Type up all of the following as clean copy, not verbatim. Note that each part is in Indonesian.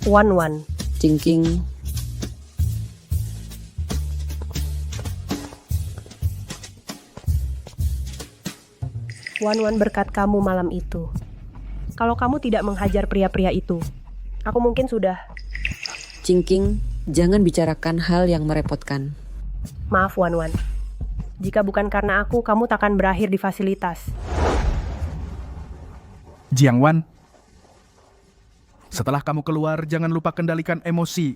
Wan. Cingking. Wan berkat kamu malam itu. Kalau kamu tidak menghajar pria-pria itu, aku mungkin sudah... Cingking, jangan bicarakan hal yang merepotkan. Maaf Wan. Jika bukan karena aku, kamu takkan berakhir di fasilitas. Jiang Wan, setelah kamu keluar, jangan lupa kendalikan emosi.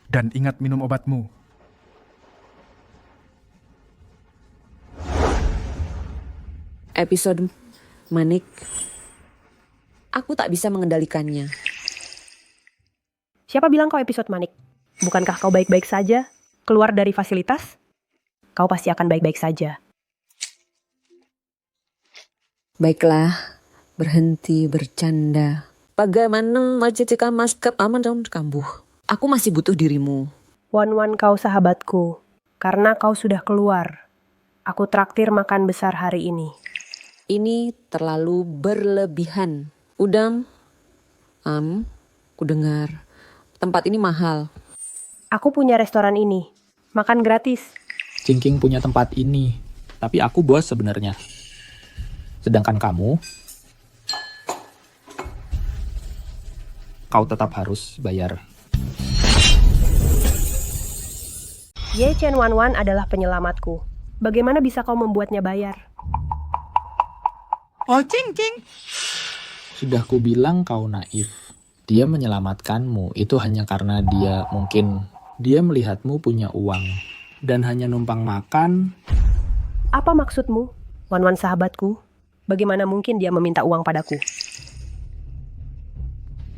Dan ingat minum obatmu. Episode manik. Aku tak bisa mengendalikannya. Siapa bilang kau episode manik? Bukankah kau baik-baik saja? Keluar dari fasilitas? Kau pasti akan baik-baik saja. Baiklah, berhenti bercanda. Bagaimana mencucikan masker aman dalam kambuh? Aku masih butuh dirimu. Wan, kau sahabatku. Karena kau sudah keluar. Aku traktir makan besar hari ini. Ini terlalu berlebihan. Udam, ku dengar. Tempat ini mahal. Aku punya restoran ini. Makan gratis. Cingking punya tempat ini, tapi aku bos sebenarnya. Sedangkan kamu, kau tetap harus bayar. Ye Chen Wan adalah penyelamatku. Bagaimana bisa kau membuatnya bayar? Oh, Cingking. Sudah kubilang kau naif. Dia menyelamatkanmu itu hanya karena dia melihatmu punya uang. Dan hanya numpang makan. Apa maksudmu? Wan sahabatku. Bagaimana mungkin dia meminta uang padaku?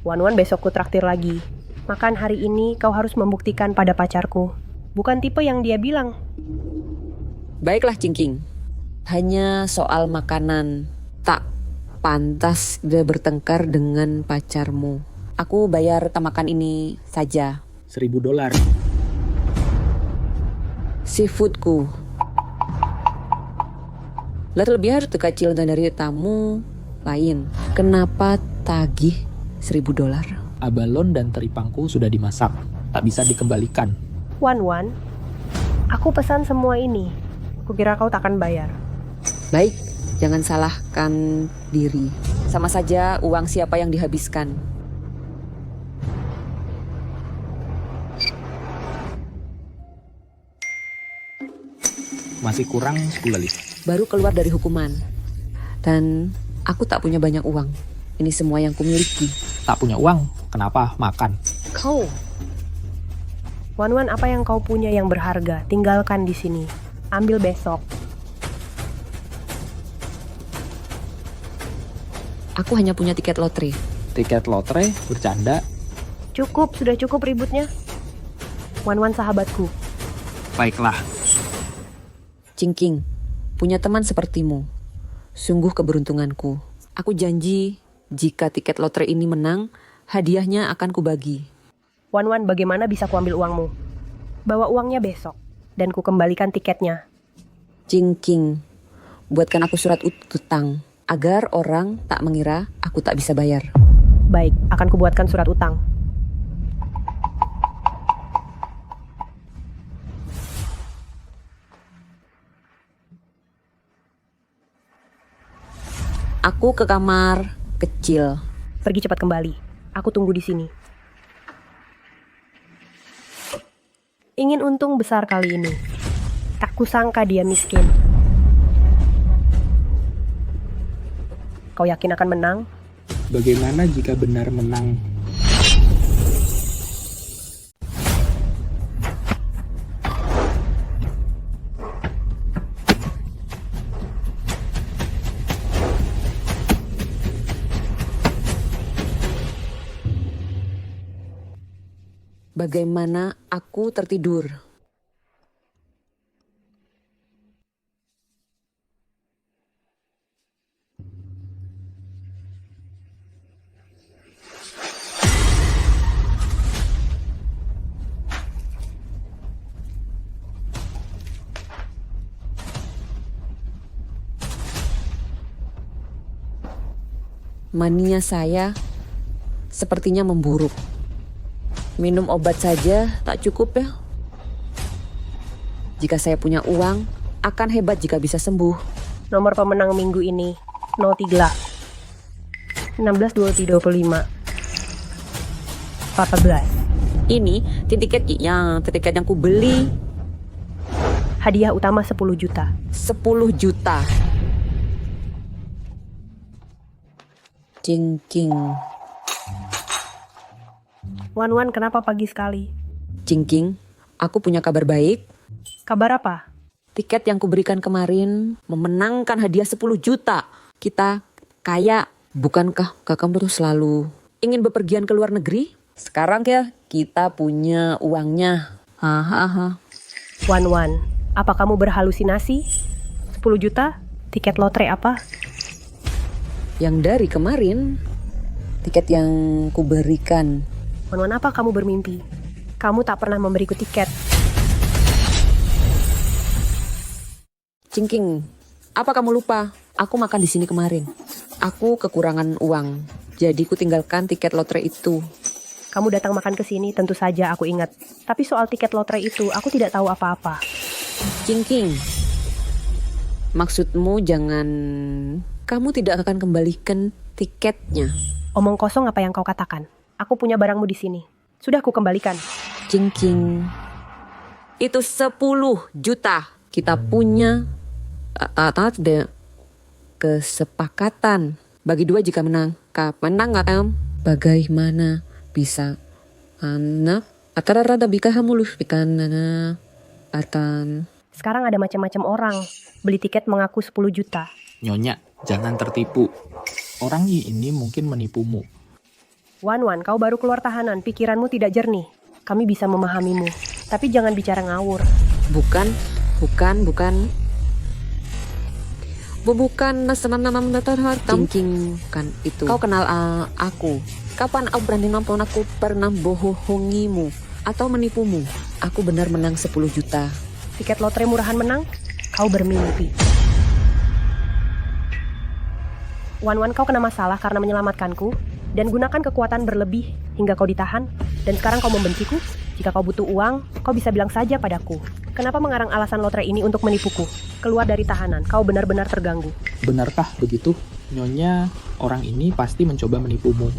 Wan besok ku traktir lagi. Makan hari ini kau harus membuktikan pada pacarku. Bukan tipe yang dia bilang. Baiklah Cingking. Hanya soal makanan. Tak pantas dia bertengkar dengan pacarmu. Aku bayar makan ini saja. $1,000. Seafoodku. Lebih harus kecil dari tamu lain. Kenapa tagih $1,000? Abalon dan teripangku sudah dimasak. Tak bisa dikembalikan. Wan, aku pesan semua ini. Kukira kau takkan bayar. Baik, jangan salahkan diri. Sama saja uang siapa yang dihabiskan. Masih kurang 10 lagi. Baru keluar dari hukuman. Dan aku tak punya banyak uang. Ini semua yang kumiliki. Tak punya uang, kenapa makan? Kau. Wan, apa yang kau punya yang berharga? Tinggalkan di sini. Ambil besok. Aku hanya punya tiket lotre. Tiket lotre, bercanda. Sudah cukup ributnya. Wan sahabatku. Baiklah. Cingking, punya teman sepertimu. Sungguh keberuntunganku. Aku janji, jika tiket lotre ini menang, hadiahnya akan kubagi. Wan, bagaimana bisa kuambil uangmu? Bawa uangnya besok, dan ku kembalikan tiketnya. Cingking, buatkan aku surat utang, agar orang tak mengira aku tak bisa bayar. Baik, akan kubuatkan surat utang. Aku ke kamar kecil. Pergi cepat kembali. Aku tunggu di sini. Ingin untung besar kali ini. Tak kusangka dia miskin. Kau yakin akan menang? Bagaimana jika benar menang? Bagaimana aku tertidur? Mania saya sepertinya memburuk. Minum obat saja tak cukup ya. Jika saya punya uang, akan hebat jika bisa sembuh. Nomor pemenang minggu ini 03 16 23 25 14. Ini tiket yang ku beli Hadiah utama 10 juta. 10 juta. Cingking. Wan, kenapa pagi sekali? Cingking, aku punya kabar baik. Kabar apa? Tiket yang kuberikan kemarin memenangkan hadiah 10 juta. Kita kaya. Bukankah kakak terus selalu ingin bepergian ke luar negeri? Sekarang ya kita punya uangnya. Hahaha. Wan, apa kamu berhalusinasi? 10 juta? Tiket lotre apa? Yang dari kemarin, tiket yang kuberikan. Wan, apa kamu bermimpi? Kamu tak pernah memberiku tiket. Cingking, apa kamu lupa? Aku makan di sini kemarin. Aku kekurangan uang, jadi ku tinggalkan tiket lotre itu. Kamu datang makan ke sini, tentu saja aku ingat. Tapi soal tiket lotre itu, aku tidak tahu apa-apa. Cingking, maksudmu jangan... Kamu tidak akan kembalikan tiketnya. Omong kosong apa yang kau katakan? Aku punya barangmu di sini. Sudah aku kembalikan. Cingking, itu 10 juta. Kita punya ada kesepakatan. Bagi dua jika menang. Menang nggak em? Bagaimana bisa anak atara rada bika hamulus bikanana atan. Sekarang ada macam-macam orang. Beli tiket mengaku 10 juta. Nyonya, jangan tertipu. Orang ini mungkin menipumu. Wan, kau baru keluar tahanan. Pikiranmu tidak jernih. Kami bisa memahamimu. Tapi jangan bicara ngawur. Bukan nasenam Cingking kan itu. Kau kenal aku. Kapan aku berani nampun aku pernah bohongimu atau menipumu? Aku benar menang 10 juta. Tiket lotre murahan menang? Kau bermimpi. Wan, kau kena masalah karena menyelamatkanku dan gunakan kekuatan berlebih hingga kau ditahan. Dan sekarang kau membenciku? Jika kau butuh uang, kau bisa bilang saja padaku. Kenapa mengarang alasan lotre ini untuk menipuku? Keluar dari tahanan, kau benar-benar terganggu. Benarkah begitu? Nyonya, orang ini pasti mencoba menipumu.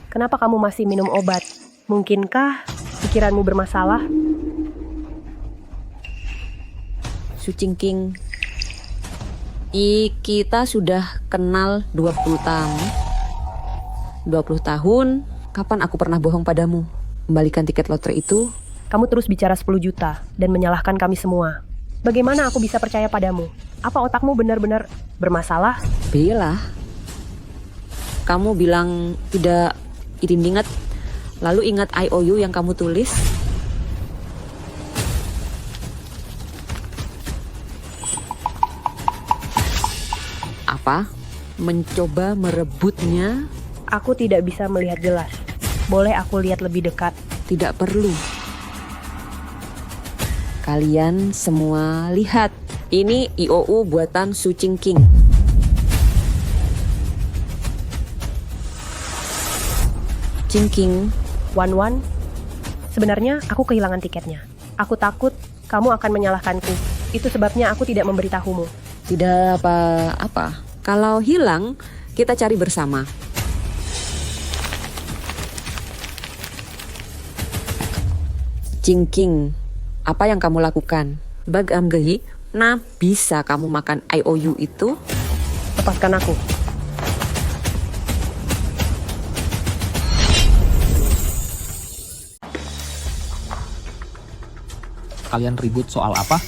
Kenapa kamu masih minum obat? Mungkinkah pikiranmu bermasalah? Cingking, kita sudah kenal 20 tahun. Kapan aku pernah bohong padamu? Kembalikan tiket lotre itu. Kamu terus bicara 10 juta dan menyalahkan kami semua. Bagaimana aku bisa percaya padamu? Apa otakmu benar-benar bermasalah? Bella, kamu bilang tidak ingat, lalu ingat IOU yang kamu tulis? Apa? Mencoba merebutnya? Aku tidak bisa melihat jelas. Boleh aku lihat lebih dekat? Tidak perlu. Kalian semua lihat. Ini IOU buatan Su Cingking. Cingking. Wan, sebenarnya aku kehilangan tiketnya. Aku takut kamu akan menyalahkanku. Itu sebabnya aku tidak memberitahumu. Tidak apa-apa. Kalau hilang, kita cari bersama. Cingking, apa yang kamu lakukan? Bagaimana bisa kamu makan IOU itu? Lepaskan aku. Kalian ribut soal apa?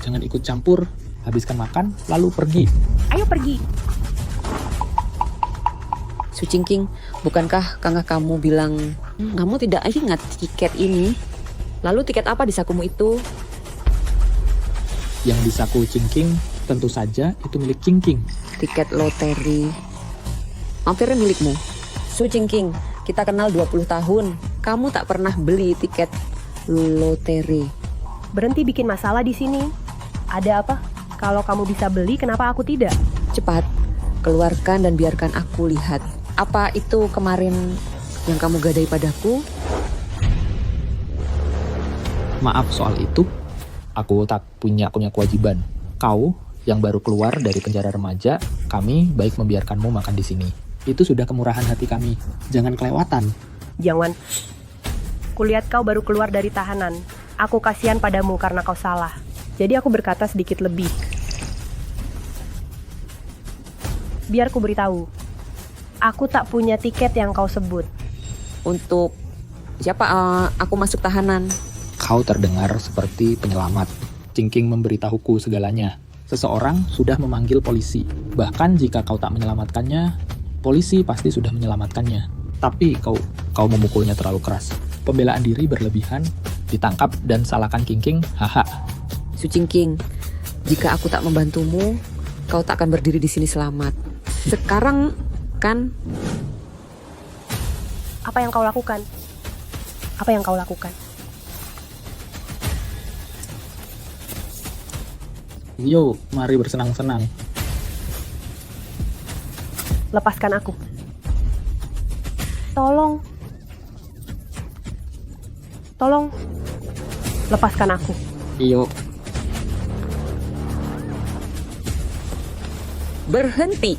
Jangan ikut campur. Habiskan makan, lalu pergi. Ayo pergi. Su Cingking, bukankah kakak kamu bilang kamu tidak ingat tiket ini? Lalu tiket apa di sakumu itu? Yang di saku Cingking, tentu saja itu milik Cingking. Tiket loteri. Hampirnya milikmu. Su Cingking, kita kenal 20 tahun. Kamu tak pernah beli tiket loteri. Berhenti bikin masalah di sini. Ada apa? Kalau kamu bisa beli, kenapa aku tidak? Cepat, keluarkan dan biarkan aku lihat. Apa itu kemarin yang kamu gadai padaku? Maaf soal itu, aku tak punya kewajiban. Kau yang baru keluar dari penjara remaja, kami baik membiarkanmu makan di sini. Itu sudah kemurahan hati kami. Jangan kelewatan. Jangan. Kulihat kau baru keluar dari tahanan. Aku kasihan padamu karena kau salah. Jadi aku berkata sedikit lebih. Biar ku beritahu. Aku tak punya tiket yang kau sebut. Untuk siapa aku masuk tahanan? Kau terdengar seperti penyelamat. Cingking memberitahuku segalanya. Seseorang sudah memanggil polisi. Bahkan jika kau tak menyelamatkannya, polisi pasti sudah menyelamatkannya. Tapi kau memukulnya terlalu keras. Pembelaan diri berlebihan, ditangkap dan salahkan Cingking, haha. Su Cingking, jika aku tak membantumu, kau tak akan berdiri di sini selamat. Sekarang kan Apa yang kau lakukan? Apa yang kau lakukan? Yo, mari bersenang-senang. Lepaskan aku. Tolong. Tolong. Lepaskan aku. Yo, berhenti.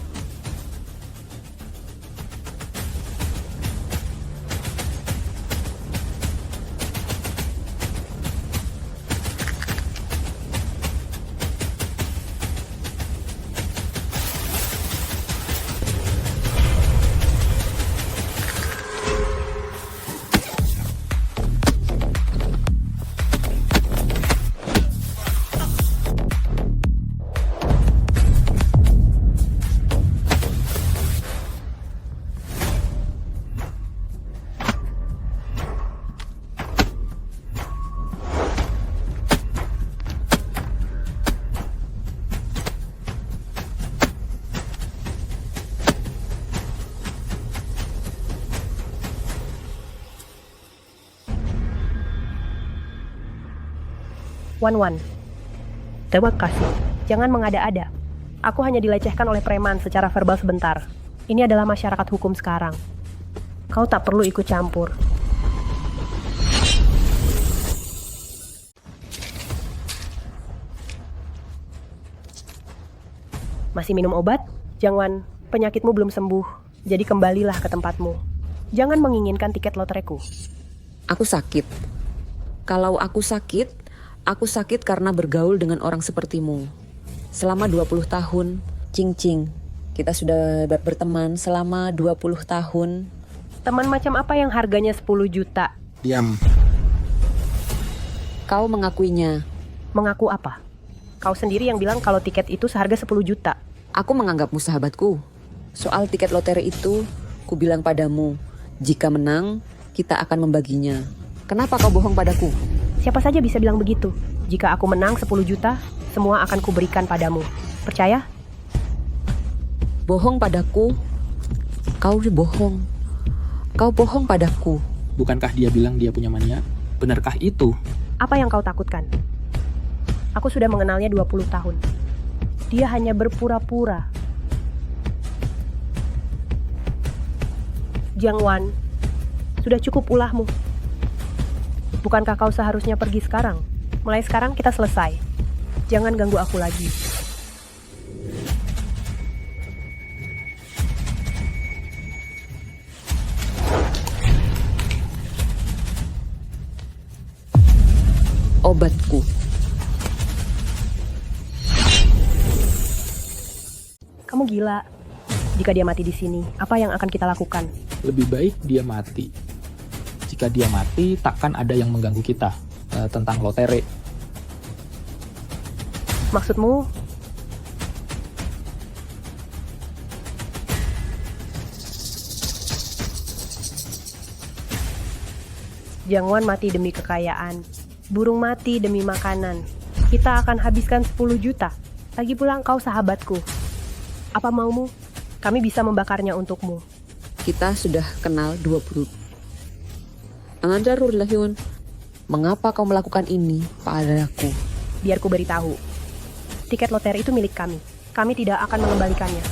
Wan. Terima kasih. Jangan mengada-ada. Aku hanya dilecehkan oleh preman secara verbal sebentar. Ini adalah masyarakat hukum sekarang. Kau tak perlu ikut campur. Masih minum obat? Jangan, penyakitmu belum sembuh. Jadi kembalilah ke tempatmu. Jangan menginginkan tiket lotereku. Aku sakit. Kalau aku sakit karena bergaul dengan orang sepertimu. Selama 20 tahun, Cing, kita sudah berteman selama 20 tahun. Teman macam apa yang harganya 10 juta? diam. Kau mengakuinya. Mengaku apa? Kau sendiri yang bilang kalau tiket itu seharga 10 juta. Aku menganggapmu sahabatku. Soal tiket lotre itu, ku bilang padamu, jika menang, kita akan membaginya. Kenapa kau bohong padaku? Siapa saja bisa bilang begitu. Jika aku menang 10 juta, semua akan kuberikan padamu. Percaya? Bohong padaku? Kau bohong. Kau bohong padaku. Bukankah dia bilang dia punya mania? Benarkah itu? Apa yang kau takutkan? Aku sudah mengenalnya 20 tahun. Dia hanya berpura-pura. Jiang Wan, sudah cukup ulahmu. Bukankah kau seharusnya pergi sekarang? Mulai sekarang kita selesai. Jangan ganggu aku lagi. Obatku. Kamu gila. Jika dia mati di sini, apa yang akan kita lakukan? Lebih baik dia mati. Jika dia mati, takkan ada yang mengganggu kita tentang lotre. Maksudmu? Jiang Wan mati demi kekayaan. Burung mati demi makanan. Kita akan habiskan 10 juta. Lagi pula kau sahabatku. Apa maumu? Kami bisa membakarnya untukmu. Kita sudah kenal 20. Mengapa kau melakukan ini padaku? Biar ku beritahu. Tiket lotre itu milik kami. Kami tidak akan mengembalikannya.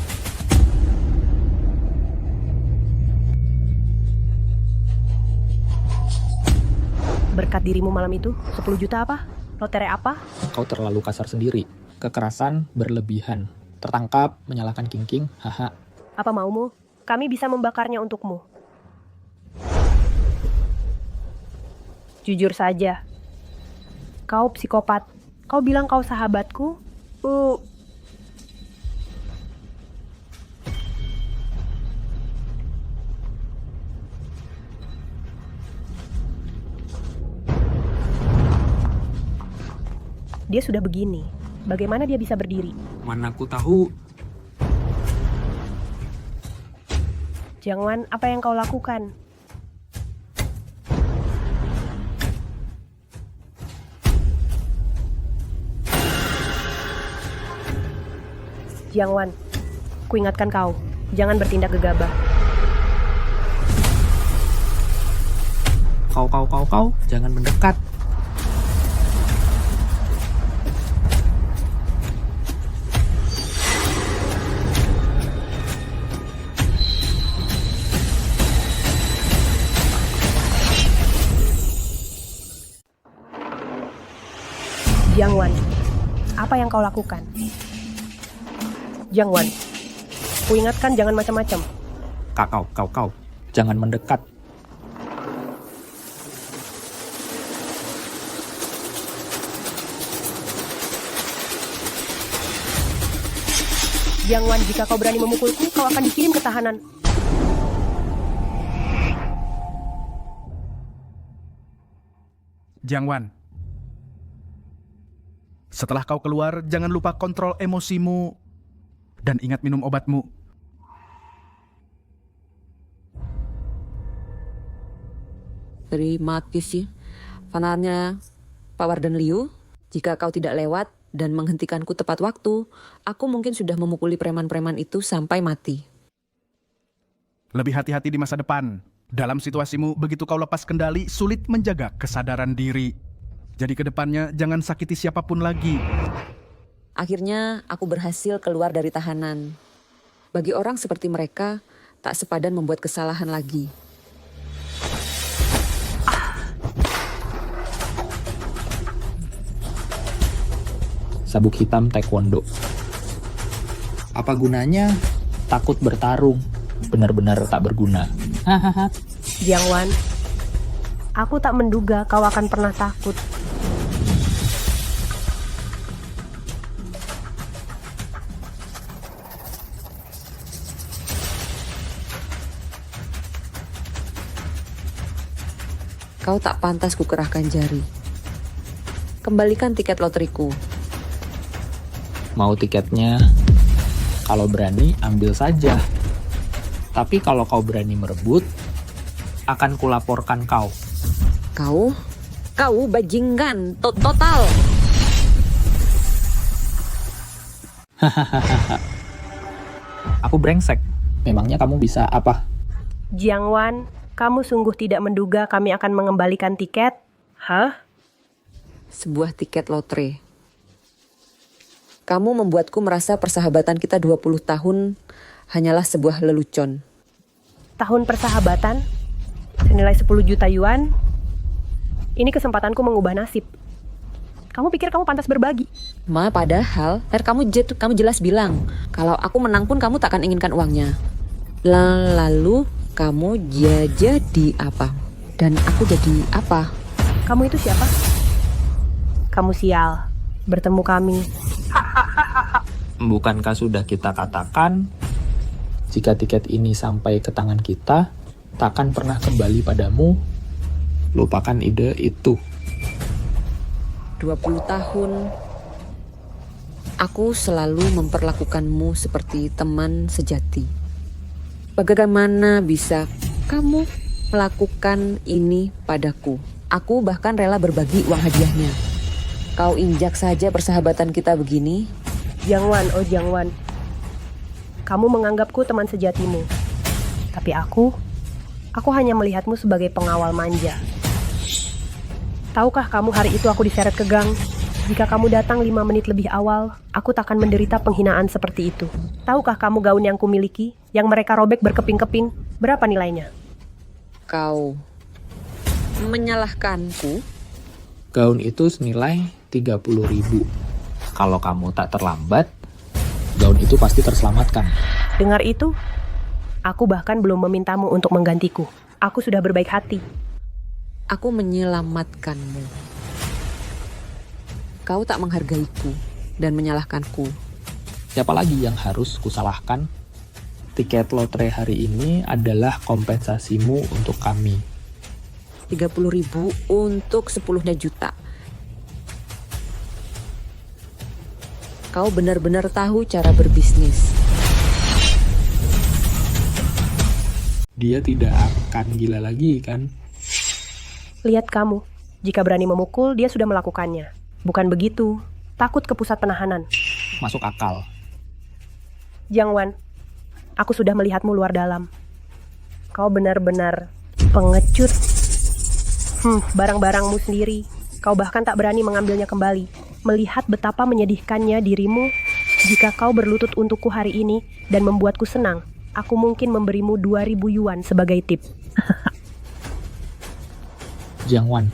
Berkat dirimu malam itu, 10 juta apa? Lotre apa? Kau terlalu kasar sendiri. Kekerasan berlebihan. Tertangkap, menyalahkan King, haha. Apa maumu? Kami bisa membakarnya untukmu. Jujur saja. Kau psikopat. Kau bilang kau sahabatku? Dia sudah begini. Bagaimana dia bisa berdiri? Mana aku tahu. Jiangwan, apa yang kau lakukan? Jiangwan, kuingatkan kau, jangan bertindak gegabah. Kau, jangan mendekat. Jiangwan, apa yang kau lakukan? Jiangwan, kuingatkan jangan macam-macam. Kau, jangan mendekat. Jiangwan, jika kau berani memukulku, kau akan dikirim ke tahanan. Jiangwan, setelah kau keluar, jangan lupa kontrol emosimu dan ingat minum obatmu. Terima kasih. Fanarnya Pak Warden Liu, jika kau tidak lewat dan menghentikanku tepat waktu, aku mungkin sudah memukuli preman-preman itu sampai mati. Lebih hati-hati di masa depan. Dalam situasimu, begitu kau lepas kendali, sulit menjaga kesadaran diri. Jadi ke depannya jangan sakiti siapapun lagi. Akhirnya aku berhasil keluar dari tahanan. Bagi orang seperti mereka, tak sepadan membuat kesalahan lagi. Sabuk hitam taekwondo. Apa gunanya? Takut bertarung. Benar-benar tak berguna. Hahaha. Jiangwan, aku tak menduga kau akan pernah takut. Kau tak pantas kukerahkan jari. Kembalikan tiket loteriku. Mau tiketnya? Kalau berani, ambil saja. Tapi kalau kau berani merebut, akan kulaporkan kau. Kau bajingan total. Aku brengsek. Memangnya kamu bisa apa? Jiangwan, kamu sungguh tidak menduga kami akan mengembalikan tiket? Hah? Sebuah tiket lotre. Kamu membuatku merasa persahabatan kita 20 tahun hanyalah sebuah lelucon. Tahun persahabatan? Senilai 10 juta yuan? Ini kesempatanku mengubah nasib. Kamu pikir kamu pantas berbagi? Padahal kamu jelas bilang kalau aku menang pun kamu takkan inginkan uangnya. Lalu kamu jadi apa? Dan aku jadi apa? Kamu itu siapa? Kamu sial. Bertemu kami. Bukankah sudah kita katakan, jika tiket ini sampai ke tangan kita, takkan pernah kembali padamu? Lupakan ide itu. 20 tahun, aku selalu memperlakukanmu seperti teman sejati. Bagaimana bisa kamu melakukan ini padaku? Aku bahkan rela berbagi uang hadiahnya. Kau injak saja persahabatan kita begini. Jiangwan, kamu menganggapku teman sejatimu. Tapi aku hanya melihatmu sebagai pengawal manja. Tahukah kamu hari itu aku diseret ke gang? Jika kamu datang 5 menit lebih awal, aku takkan menderita penghinaan seperti itu. Tahukah kamu gaun yang kumiliki, yang mereka robek berkeping-keping, berapa nilainya? Kau menyalahkanku? Gaun itu senilai 30.000. Kalau kamu tak terlambat, gaun itu pasti terselamatkan. Dengar itu, aku bahkan belum memintamu untuk menggantiku. Aku sudah berbaik hati. Aku menyelamatkanmu. Kau tak menghargaiku dan menyalahkanku. Siapa lagi yang harus kusalahkan? Tiket lotre hari ini adalah kompensasimu untuk kami. 30.000 untuk 10 juta. Kau benar-benar tahu cara berbisnis. Dia tidak akan gila lagi, kan? Lihat kamu, jika berani memukul, dia sudah melakukannya. Bukan begitu, takut ke pusat penahanan. Masuk akal. Jiang Wan, aku sudah melihatmu luar dalam. Kau benar-benar pengecut. Barang-barangmu sendiri. Kau bahkan tak berani mengambilnya kembali. Melihat betapa menyedihkannya dirimu, jika kau berlutut untukku hari ini dan membuatku senang, aku mungkin memberimu 2.000 yuan sebagai tip. Jiang Wan,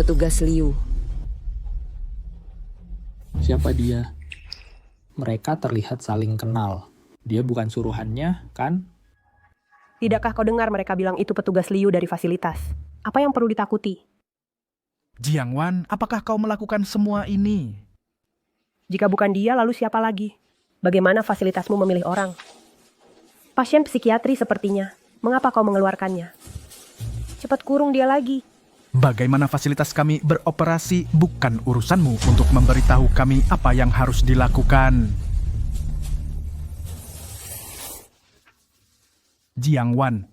Petugas Liu. siapa dia? Mereka terlihat saling kenal. Dia bukan suruhannya, kan? Tidakkah kau dengar mereka bilang itu petugas Liu dari fasilitas? Apa yang perlu ditakuti? Jiang Wan, apakah kau melakukan semua ini? Jika bukan dia, lalu siapa lagi? Bagaimana fasilitasmu memilih orang? Pasien psikiatri sepertinya. Mengapa kau mengeluarkannya? Cepat kurung dia lagi. Bagaimana fasilitas kami beroperasi bukan urusanmu untuk memberitahu kami apa yang harus dilakukan. Jiang Wan,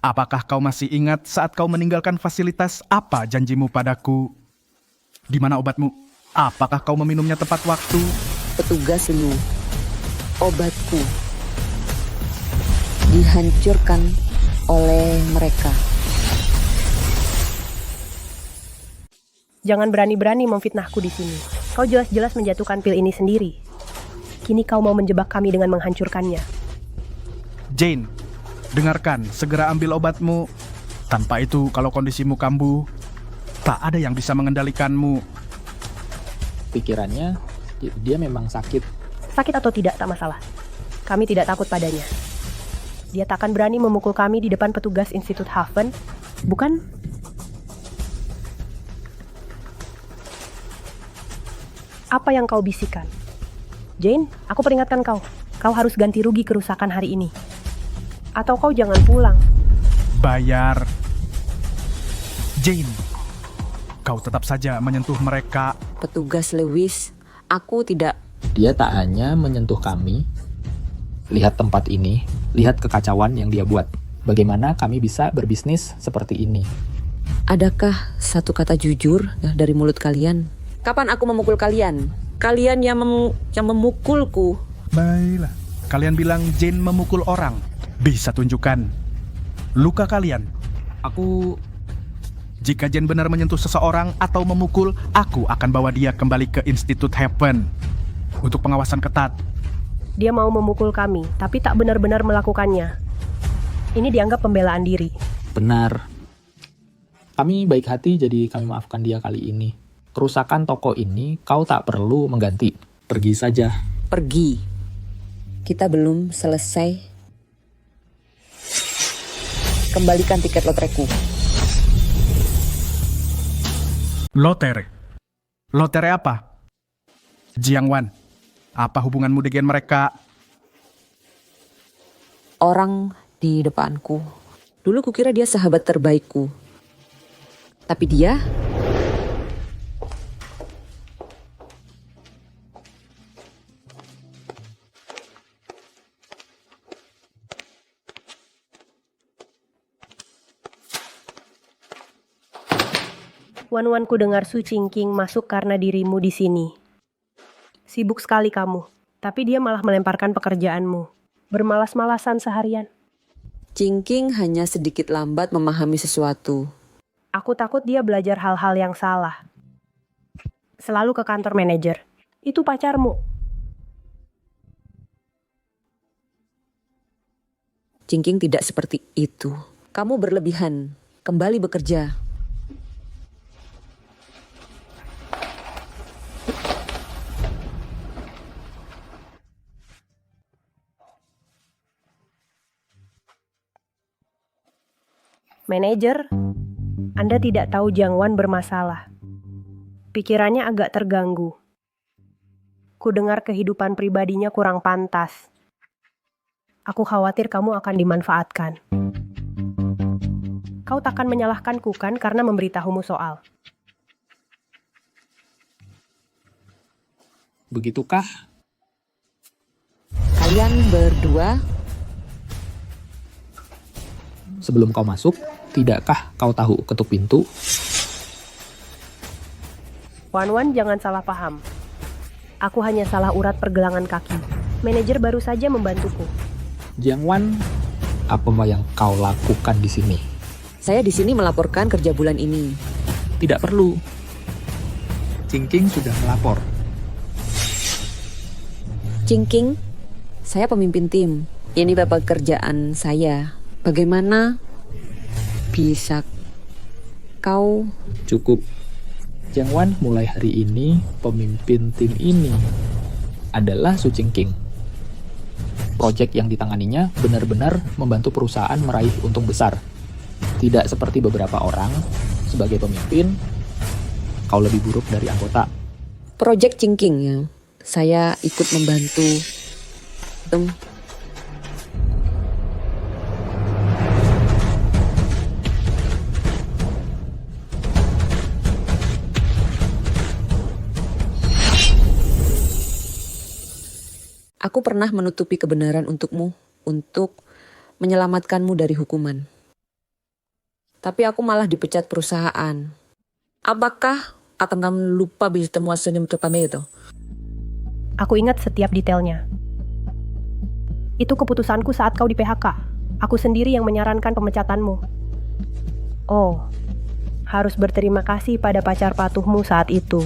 apakah kau masih ingat saat kau meninggalkan fasilitas apa janjimu padaku? Di mana obatmu? Apakah kau meminumnya tepat waktu? Petugas Liu. Obatku dihancurkan oleh mereka. Jangan berani-berani memfitnahku di sini. Kau jelas-jelas menjatuhkan pil ini sendiri. Kini kau mau menjebak kami dengan menghancurkannya. Jane, dengarkan, segera ambil obatmu. Tanpa itu, kalau kondisimu kambuh, tak ada yang bisa mengendalikanmu. Pikirannya, dia memang sakit. Sakit atau tidak, tak masalah. Kami tidak takut padanya. Dia takkan berani memukul kami di depan petugas Institut Haven, bukan? Apa yang kau bisikan? Jane, aku peringatkan kau. Kau harus ganti rugi kerusakan hari ini. Atau kau jangan pulang. Bayar. Jane, kau tetap saja menyentuh mereka. Petugas Lewis, aku tidak. Dia tak hanya menyentuh kami. Lihat tempat ini, lihat kekacauan yang dia buat. Bagaimana kami bisa berbisnis seperti ini? Adakah satu kata jujur dari mulut kalian? Kapan aku memukul kalian? Kalian yang memukulku. Baiklah, kalian bilang Jane memukul orang. Bisa tunjukkan luka kalian. Jika Jane benar menyentuh seseorang atau memukul, aku akan bawa dia kembali ke Institut Haven untuk pengawasan ketat. Dia mau memukul kami, tapi tak benar-benar melakukannya. Ini dianggap pembelaan diri. Benar. Kami baik hati, jadi kami maafkan dia kali ini. Kerusakan toko ini kau tak perlu mengganti. Pergi saja. Pergi. Kita belum selesai. Kembalikan tiket lotreku. Lotere? Lotere apa? Jiang Wan, apa hubunganmu dengan mereka? Orang di depanku. Dulu kukira dia sahabat terbaikku. Tapi dia... Wan-Wan, ku dengar Su Qingqing masuk karena dirimu di sini. Sibuk sekali kamu, tapi dia malah melemparkan pekerjaanmu. Bermalas-malasan seharian. Cingking hanya sedikit lambat memahami sesuatu. Aku takut dia belajar hal-hal yang salah. Selalu ke kantor manajer. Itu pacarmu. Cingking tidak seperti itu. Kamu berlebihan. Kembali bekerja. Manajer, Anda tidak tahu Jiang Wan bermasalah. Pikirannya agak terganggu. Ku dengar kehidupan pribadinya kurang pantas. Aku khawatir kamu akan dimanfaatkan. Kau takkan menyalahkanku kan karena memberitahumu soal. Begitukah? Kalian berdua, Sebelum kau masuk, tidakkah kau tahu ketuk pintu? Wan, jangan salah paham. Aku hanya salah urat pergelangan kaki. Manajer baru saja membantuku. Jiang Wan, apa yang kau lakukan di sini? saya di sini melaporkan kerja bulan ini. Tidak perlu. Cingking sudah melapor. Cingking, saya pemimpin tim. Ini bapak kerjaan saya. Bagaimana bisa kau... Cukup. Jiang Wan mulai hari ini pemimpin tim ini adalah Su Cingking. Proyek yang ditanganinya benar-benar membantu perusahaan meraih untung besar. Tidak seperti beberapa orang, sebagai pemimpin, kau lebih buruk dari anggota. Project Cingking ya. Saya ikut membantu. Aku pernah menutupi kebenaran untukmu, untuk menyelamatkanmu dari hukuman. Tapi aku malah dipecat perusahaan. Apakah akan kamu lupa bisa temu senyum terpame itu? Aku ingat setiap detailnya. Itu keputusanku saat kau di PHK. Aku sendiri yang menyarankan pemecatanmu. Oh, harus berterima kasih pada pacar patuhmu saat itu.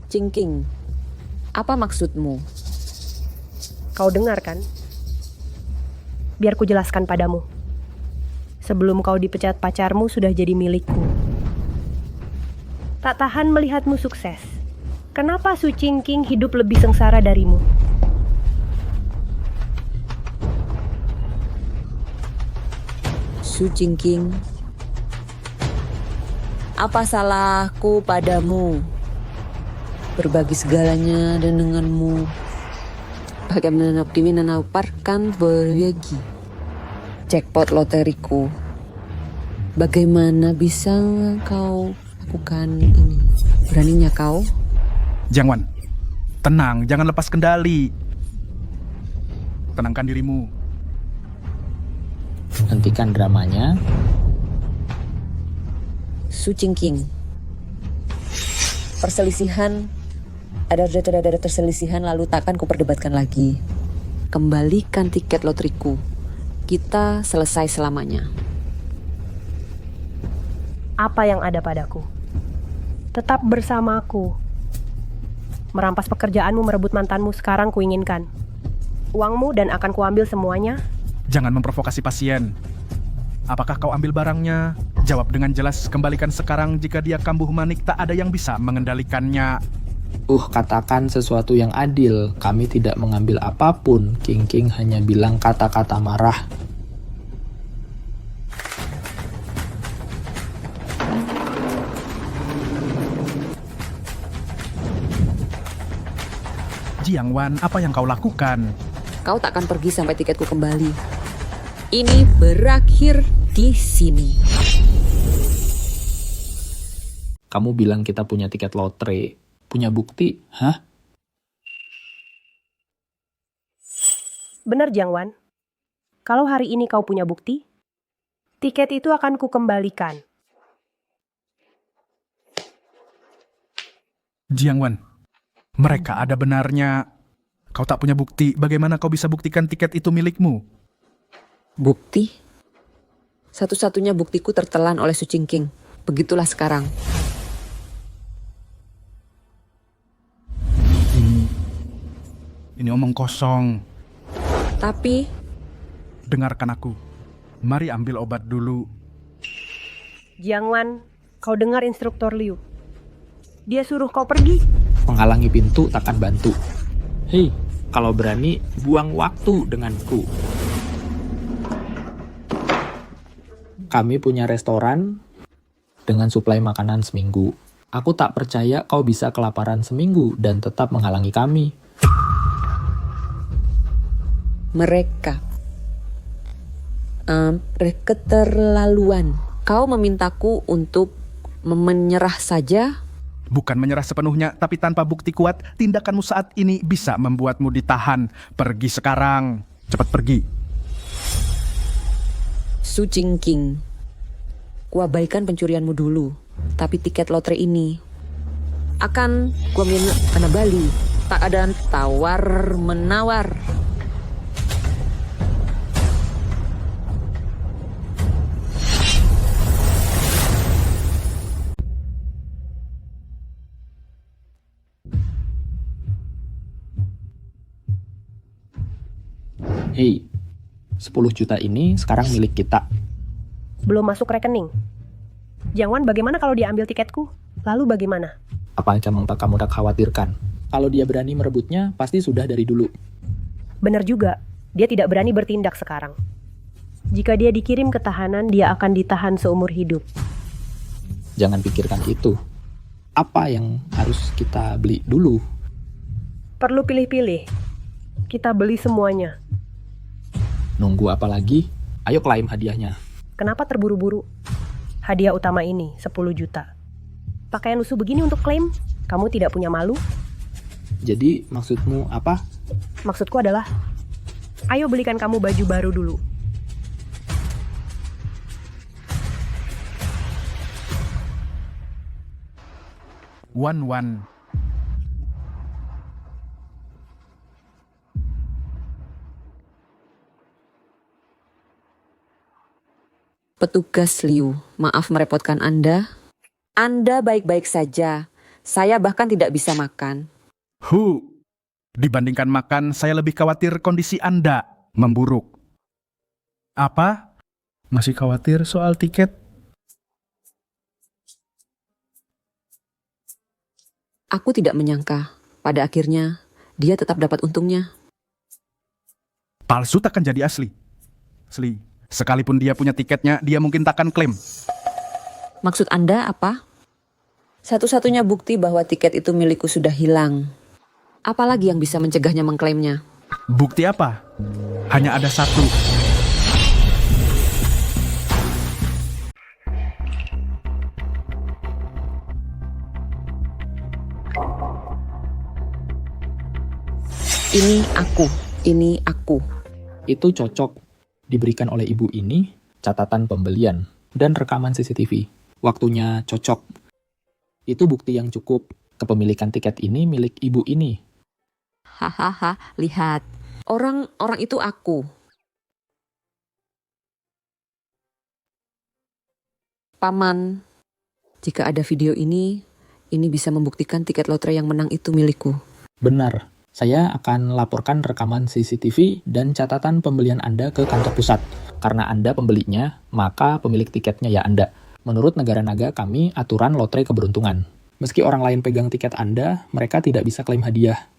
Cingking, apa maksudmu? Kau dengar kan? Biar ku jelaskan padamu. Sebelum kau dipecat pacarmu sudah jadi milikku. Tak tahan melihatmu sukses. Kenapa Su Cingking hidup lebih sengsara darimu? Su Cingking, apa salahku padamu? Berbagi segalanya dan denganmu. Bagaimana optimis menawarkan berbagi jackpot loteriku. Bagaimana bisa kau lakukan ini? Beraninya kau? Jiang Wan, tenang, jangan lepas kendali. Tenangkan dirimu. Hentikan dramanya. Su Cingking, perselisihan ada perselisihan lalu takkan kuperdebatkan lagi. Kembalikan tiket loteriku. Kita selesai selamanya. Apa yang ada padaku? Tetap bersamaku. Merampas pekerjaanmu, merebut mantanmu, sekarang kuinginkan uangmu dan akan kuambil semuanya. Jangan memprovokasi pasien. Apakah kau ambil barangnya? Jawab dengan jelas, kembalikan sekarang. Jika dia kambuh manik, tak ada yang bisa mengendalikannya. Katakan sesuatu yang adil. Kami tidak mengambil apapun. Cingking hanya bilang kata-kata marah. Jiang Wan, apa yang kau lakukan? Kau tak akan pergi sampai tiketku kembali. Ini berakhir di sini. Kamu bilang kita punya tiket lotre. Punya bukti? Hah? Benar, Jiang Wan. Kalau hari ini kau punya bukti, tiket itu akan kukembalikan. Jiang Wan, mereka ada benarnya. Kau Kau tak punya bukti, bagaimana kau bisa buktikan tiket itu milikmu? Bukti? Satu-satunya buktiku tertelan oleh Su Chingking. Begitulah sekarang. Ini omong kosong. Tapi Dengarkan aku. Mari ambil obat dulu. Jiang Wan, kau dengar instruktur Liu. Dia suruh kau pergi. Menghalangi pintu takkan bantu. Hei, kalau berani, buang waktu denganku. Kami punya restoran dengan suplai makanan seminggu. Aku tak percaya kau bisa kelaparan seminggu dan tetap menghalangi kami. mereka keterlaluan. Kau memintaku untuk menyerah saja? Bukan menyerah sepenuhnya, tapi tanpa bukti kuat, tindakanmu saat ini bisa membuatmu ditahan. Pergi sekarang. Cepat pergi. Su Chingking, kuabaikan pencurianmu dulu. Tapi tiket lotre ini akan kuambil karena Bali. Tak ada tawar-menawar. Hei, 10 juta ini sekarang milik kita. Belum masuk rekening. Jiang Wan, bagaimana kalau dia ambil tiketku? Lalu bagaimana? Apa yang kamu tak khawatirkan? Kalau dia berani merebutnya, pasti sudah dari dulu. Benar juga, dia tidak berani bertindak sekarang. Jika dia dikirim ke tahanan, dia akan ditahan seumur hidup. Jangan pikirkan itu. Apa yang harus kita beli dulu? Perlu pilih-pilih. Kita beli semuanya. Nunggu apa lagi? Ayo klaim hadiahnya. Kenapa terburu-buru? Hadiah utama ini 10 juta. Pakaian lusuh begini untuk klaim? Kamu tidak punya malu? Jadi maksudmu apa? Maksudku adalah, ayo belikan kamu baju baru dulu. Wan. Petugas Liu, maaf merepotkan Anda. Anda baik-baik saja. Saya bahkan tidak bisa makan. Dibandingkan makan, saya lebih khawatir kondisi Anda memburuk. Apa? Masih khawatir soal tiket? Aku tidak menyangka, pada akhirnya dia tetap dapat untungnya. Palsu takkan jadi asli. Sekalipun dia punya tiketnya, dia mungkin takkan klaim. Maksud Anda apa? Satu-satunya bukti bahwa tiket itu milikku sudah hilang. Apalagi yang bisa mencegahnya mengklaimnya? Bukti apa? Hanya ada satu. Ini aku. Itu cocok. Diberikan oleh ibu ini catatan pembelian dan rekaman CCTV. Waktunya cocok. Itu bukti yang cukup. Kepemilikan tiket ini milik ibu ini. Hahaha, lihat. Orang itu aku. Paman, jika ada video ini bisa membuktikan tiket lotre yang menang itu milikku. Benar. Saya akan laporkan rekaman CCTV dan catatan pembelian Anda ke kantor pusat. Karena Anda pembelinya, maka pemilik tiketnya ya Anda. Menurut negara-negara kami, aturan lotre keberuntungan. Meski orang lain pegang tiket Anda, mereka tidak bisa klaim hadiah.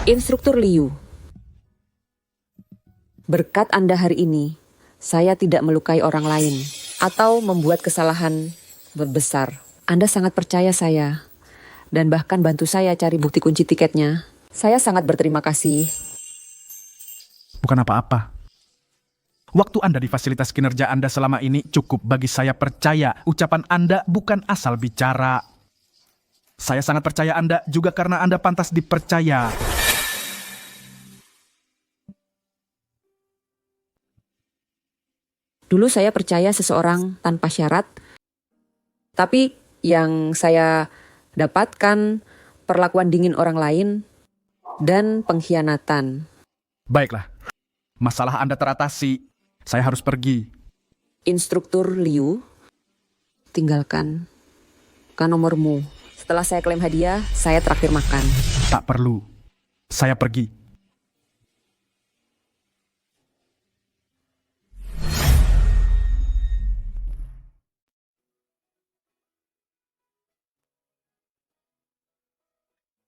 Instruktur Liu, berkat Anda hari ini, saya tidak melukai orang lain atau membuat kesalahan berbesar. Anda sangat percaya saya dan bahkan bantu saya cari bukti kunci tiketnya. Saya sangat berterima kasih. Bukan apa-apa. Waktu Anda di fasilitas kinerja Anda selama ini cukup bagi saya percaya ucapan Anda bukan asal bicara. Saya sangat percaya Anda juga karena Anda pantas dipercaya. Dulu saya percaya seseorang tanpa syarat, tapi Yang saya dapatkan perlakuan dingin orang lain dan pengkhianatan. Baiklah, masalah Anda teratasi. Saya harus pergi. Instruktur Liu, tinggalkan nomormu. Setelah saya klaim hadiah, saya traktir makan. Tak perlu. Saya pergi.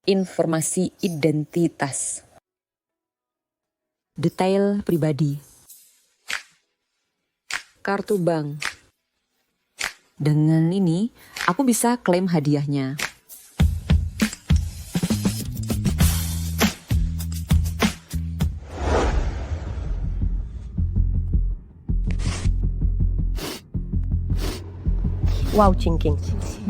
Informasi identitas. Detail pribadi. Kartu bank. Dengan ini, aku bisa klaim hadiahnya. Wow, Cingking.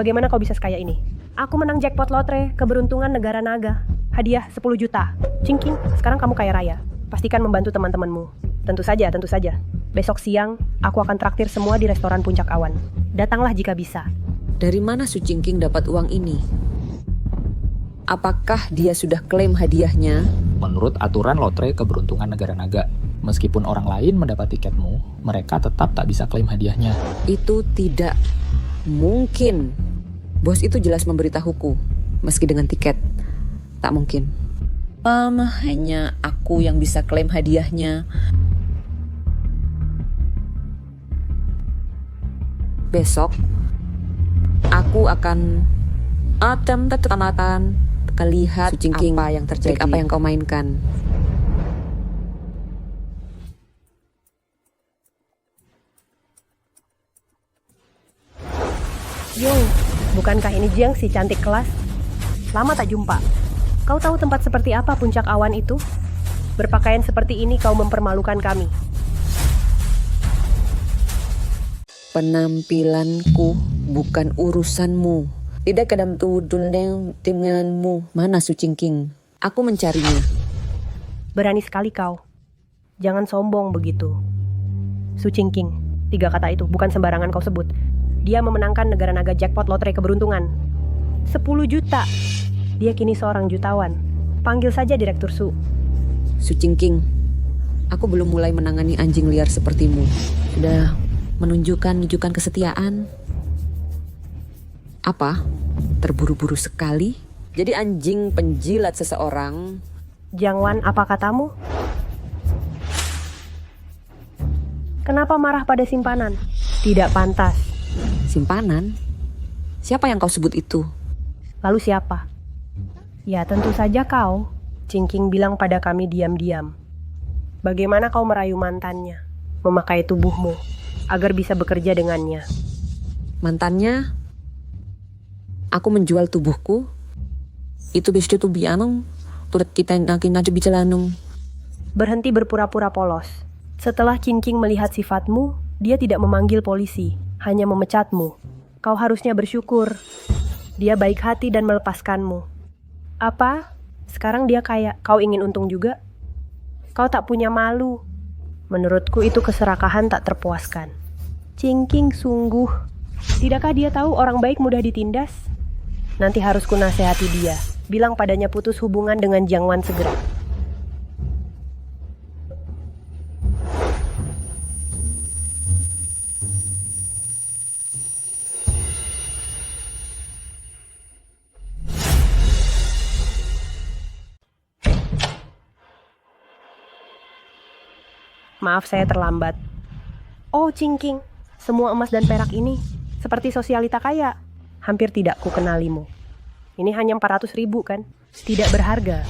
Bagaimana kau bisa sekaya ini? Aku menang jackpot lotre keberuntungan negara naga. Hadiah 10 juta. Cingking, sekarang kamu kaya raya. Pastikan membantu teman-temanmu. Tentu saja, tentu saja. Besok siang, aku akan traktir semua di restoran Puncak Awan. Datanglah jika bisa. Dari mana Su Cingking dapat uang ini? Apakah dia sudah klaim hadiahnya? Menurut aturan lotre keberuntungan negara naga, meskipun orang lain mendapat tiketmu, mereka tetap tak bisa klaim hadiahnya. Itu tidak mungkin. Bos itu jelas memberitahuku, meski dengan tiket. Tak mungkin. Hanya aku yang bisa klaim hadiahnya. Besok, aku akan lihat apa yang terjadi, apa yang kau mainkan. Yo, bukankah ini Jiang si cantik kelas? Lama tak jumpa. Kau tahu tempat seperti apa Puncak Awan itu? Berpakaian seperti ini kau mempermalukan kami. Penampilanku bukan urusanmu. Tidak kadang tudun denganmu. Mana Su Cingking? Aku mencarinya. Berani sekali kau. Jangan sombong begitu. Su Cingking, 3 kata itu bukan sembarangan kau sebut. Dia memenangkan negara naga jackpot lotre keberuntungan. 10 juta. Dia kini seorang jutawan. Panggil saja Direktur Su. Su Cingking, aku belum mulai menangani anjing liar sepertimu. Sudah menunjukkan kesetiaan. Apa? Terburu-buru sekali? Jadi anjing penjilat seseorang. Jiang Wan, apa katamu? Kenapa marah pada simpanan? Tidak pantas. Simpanan? Siapa yang kau sebut itu? Lalu siapa? Ya tentu saja kau. Cingking bilang pada kami diam-diam. Bagaimana kau merayu mantannya? Memakai tubuhmu agar bisa bekerja dengannya. Mantannya? Aku menjual tubuhku. Itu bisa tuh bianong. Turut kita nakin aja bicalanong. Berhenti berpura-pura polos. Setelah Cingking melihat sifatmu, dia tidak memanggil polisi, hanya memecatmu. Kau harusnya bersyukur. Dia baik hati dan melepaskanmu. Apa? Sekarang dia kaya, kau ingin untung juga? Kau tak punya malu. Menurutku itu keserakahan tak terpuaskan. Cingking sungguh. Tidakkah dia tahu orang baik mudah ditindas? Nanti harus ku nasihati dia. Bilang padanya putus hubungan dengan Jiang Wan segera. Maaf saya terlambat. Oh Cingking, semua emas dan perak ini seperti sosialita kaya. Hampir tidak ku kenalimu. Ini hanya 400.000 kan? Tidak berharga.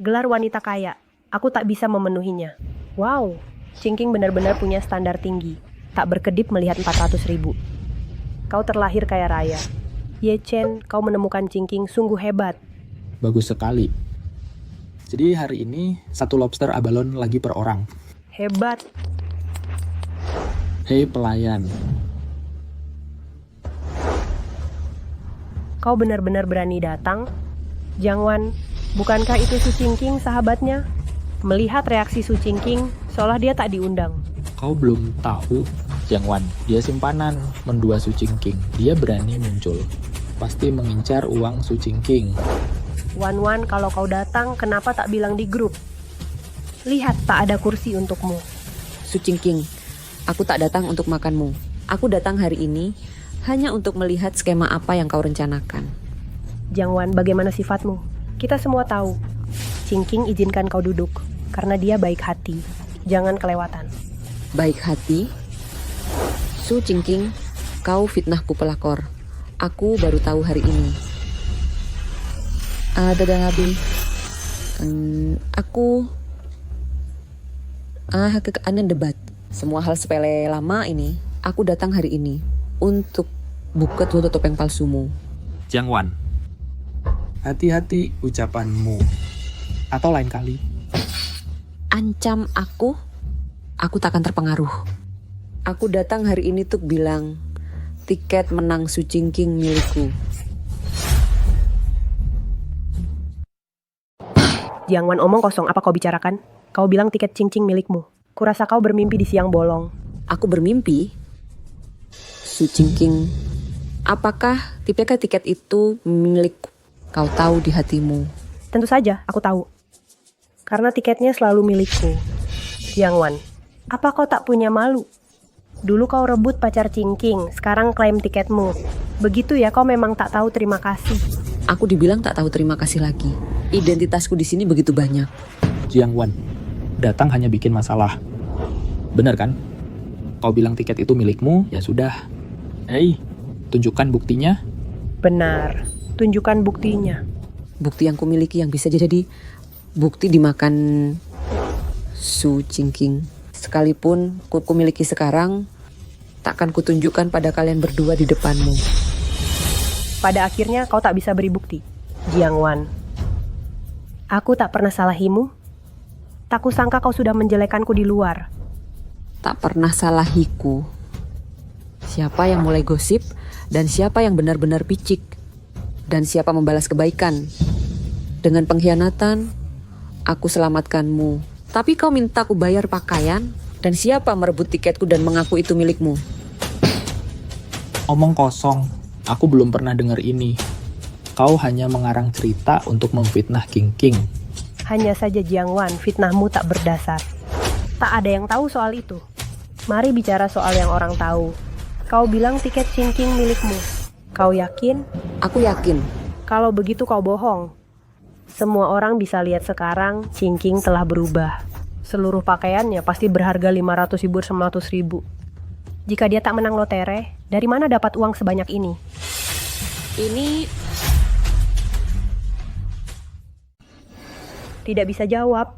Gelar wanita kaya, aku tak bisa memenuhinya. Wow, Cingking benar-benar punya standar tinggi. Tak berkedip melihat 400.000. Kau terlahir kaya raya. Ye Chen, kau menemukan Cingking sungguh hebat. Bagus sekali. Jadi hari ini 1 lobster abalon lagi per orang. Hebat. Hei pelayan, Kau benar-benar berani datang? Jiang Wan, bukankah itu Su Cingking sahabatnya? Melihat reaksi Su Cingking, seolah dia tak diundang. kau belum tahu Jiang Wan, dia simpanan, mendua Su Qingqing. Dia berani muncul. Pasti mengincar uang Su Qingqing. Wan, kalau kau datang, kenapa tak bilang di grup? Lihat, tak ada kursi untukmu. Su Qingqing, aku tak datang untuk makanmu. Aku datang hari ini hanya untuk melihat skema apa yang kau rencanakan. Jiang Wan, bagaimana sifatmu? Kita semua tahu. Qingqing izinkan kau duduk, karena dia baik hati. Jangan kelewatan. Baik hati? Su Qingqing, kau fitnahku pelakor. Aku baru tahu hari ini. Dadah Abi. Aku kekekanan debat. Semua hal sepele lama ini, aku datang hari ini untuk buka tutup topeng palsumu. Jiang Wan, hati-hati ucapanmu. Atau lain kali. Ancam aku tak akan terpengaruh. Aku datang hari ini untuk bilang, tiket menang Su Qingqing milikku. Jiang Wan, omong kosong, apa kau bicarakan? Kau bilang tiket Qingqing milikmu. Kurasa kau bermimpi di siang bolong. Aku bermimpi? Su Qingqing, apakah tiket itu milikku? Kau tahu di hatimu. Tentu saja, aku tahu. Karena tiketnya selalu milikku. Jiang Wan, apa kau tak punya malu? Dulu kau rebut pacar Qingqing, sekarang klaim tiketmu. Begitu ya, kau memang tak tahu terima kasih. Aku dibilang tak tahu terima kasih lagi. Identitasku di sini begitu banyak. Jiang Wan, datang hanya bikin masalah. Benar kan? Kau bilang tiket itu milikmu, ya sudah. Hei, tunjukkan buktinya. Benar, tunjukkan buktinya. Bukti yang kumiliki yang bisa jadi bukti dimakan Su Qingqing. Sekalipun kumiliki sekarang, takkan kutunjukkan pada kalian berdua di depanmu. Pada akhirnya kau tak bisa beri bukti. Jiang Wan, aku tak pernah salahimu. Tak kusangka kau sudah menjelekanku di luar. Tak pernah salahiku. Siapa yang mulai gosip dan siapa yang benar-benar picik. Dan siapa membalas kebaikan. Dengan pengkhianatan, aku selamatkanmu. Tapi kau minta ku bayar pakaian, dan siapa merebut tiketku dan mengaku itu milikmu? Omong kosong, aku belum pernah dengar ini. Kau hanya mengarang cerita untuk memfitnah Qingqing. Hanya saja Jiang Wan, fitnahmu tak berdasar. Tak ada yang tahu soal itu. Mari bicara soal yang orang tahu. Kau bilang tiket Qingqing milikmu. Kau yakin? Aku yakin. Kalau begitu kau bohong. Semua orang bisa lihat sekarang Qingqing telah berubah. Seluruh pakaiannya pasti berharga 500.000 100.000. Jika dia tak menang lotre, dari mana dapat uang sebanyak ini? Ini Tidak bisa jawab.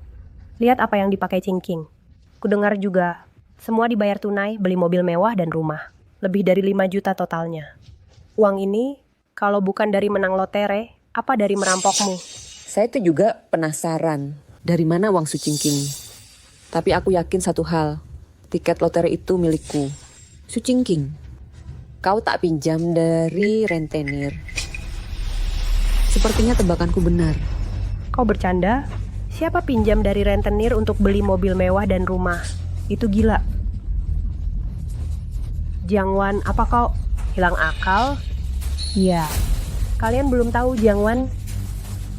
Lihat apa yang dipakai Qingqing. Kudengar juga, semua dibayar tunai, beli mobil mewah dan rumah. Lebih dari 5 juta totalnya. Uang ini, kalau bukan dari menang lotre, apa dari merampokmu? saya tuh juga penasaran dari mana uang Su Qingqing. Tapi aku yakin satu hal, tiket lotre itu milikku. Su Qingqing, kau tak pinjam dari rentenir. Sepertinya tebakanku benar. Kau bercanda? Siapa pinjam dari rentenir untuk beli mobil mewah dan rumah? Itu gila. Jiang Wan, apa kau hilang akal? Ya, kalian belum tahu Jiang Wan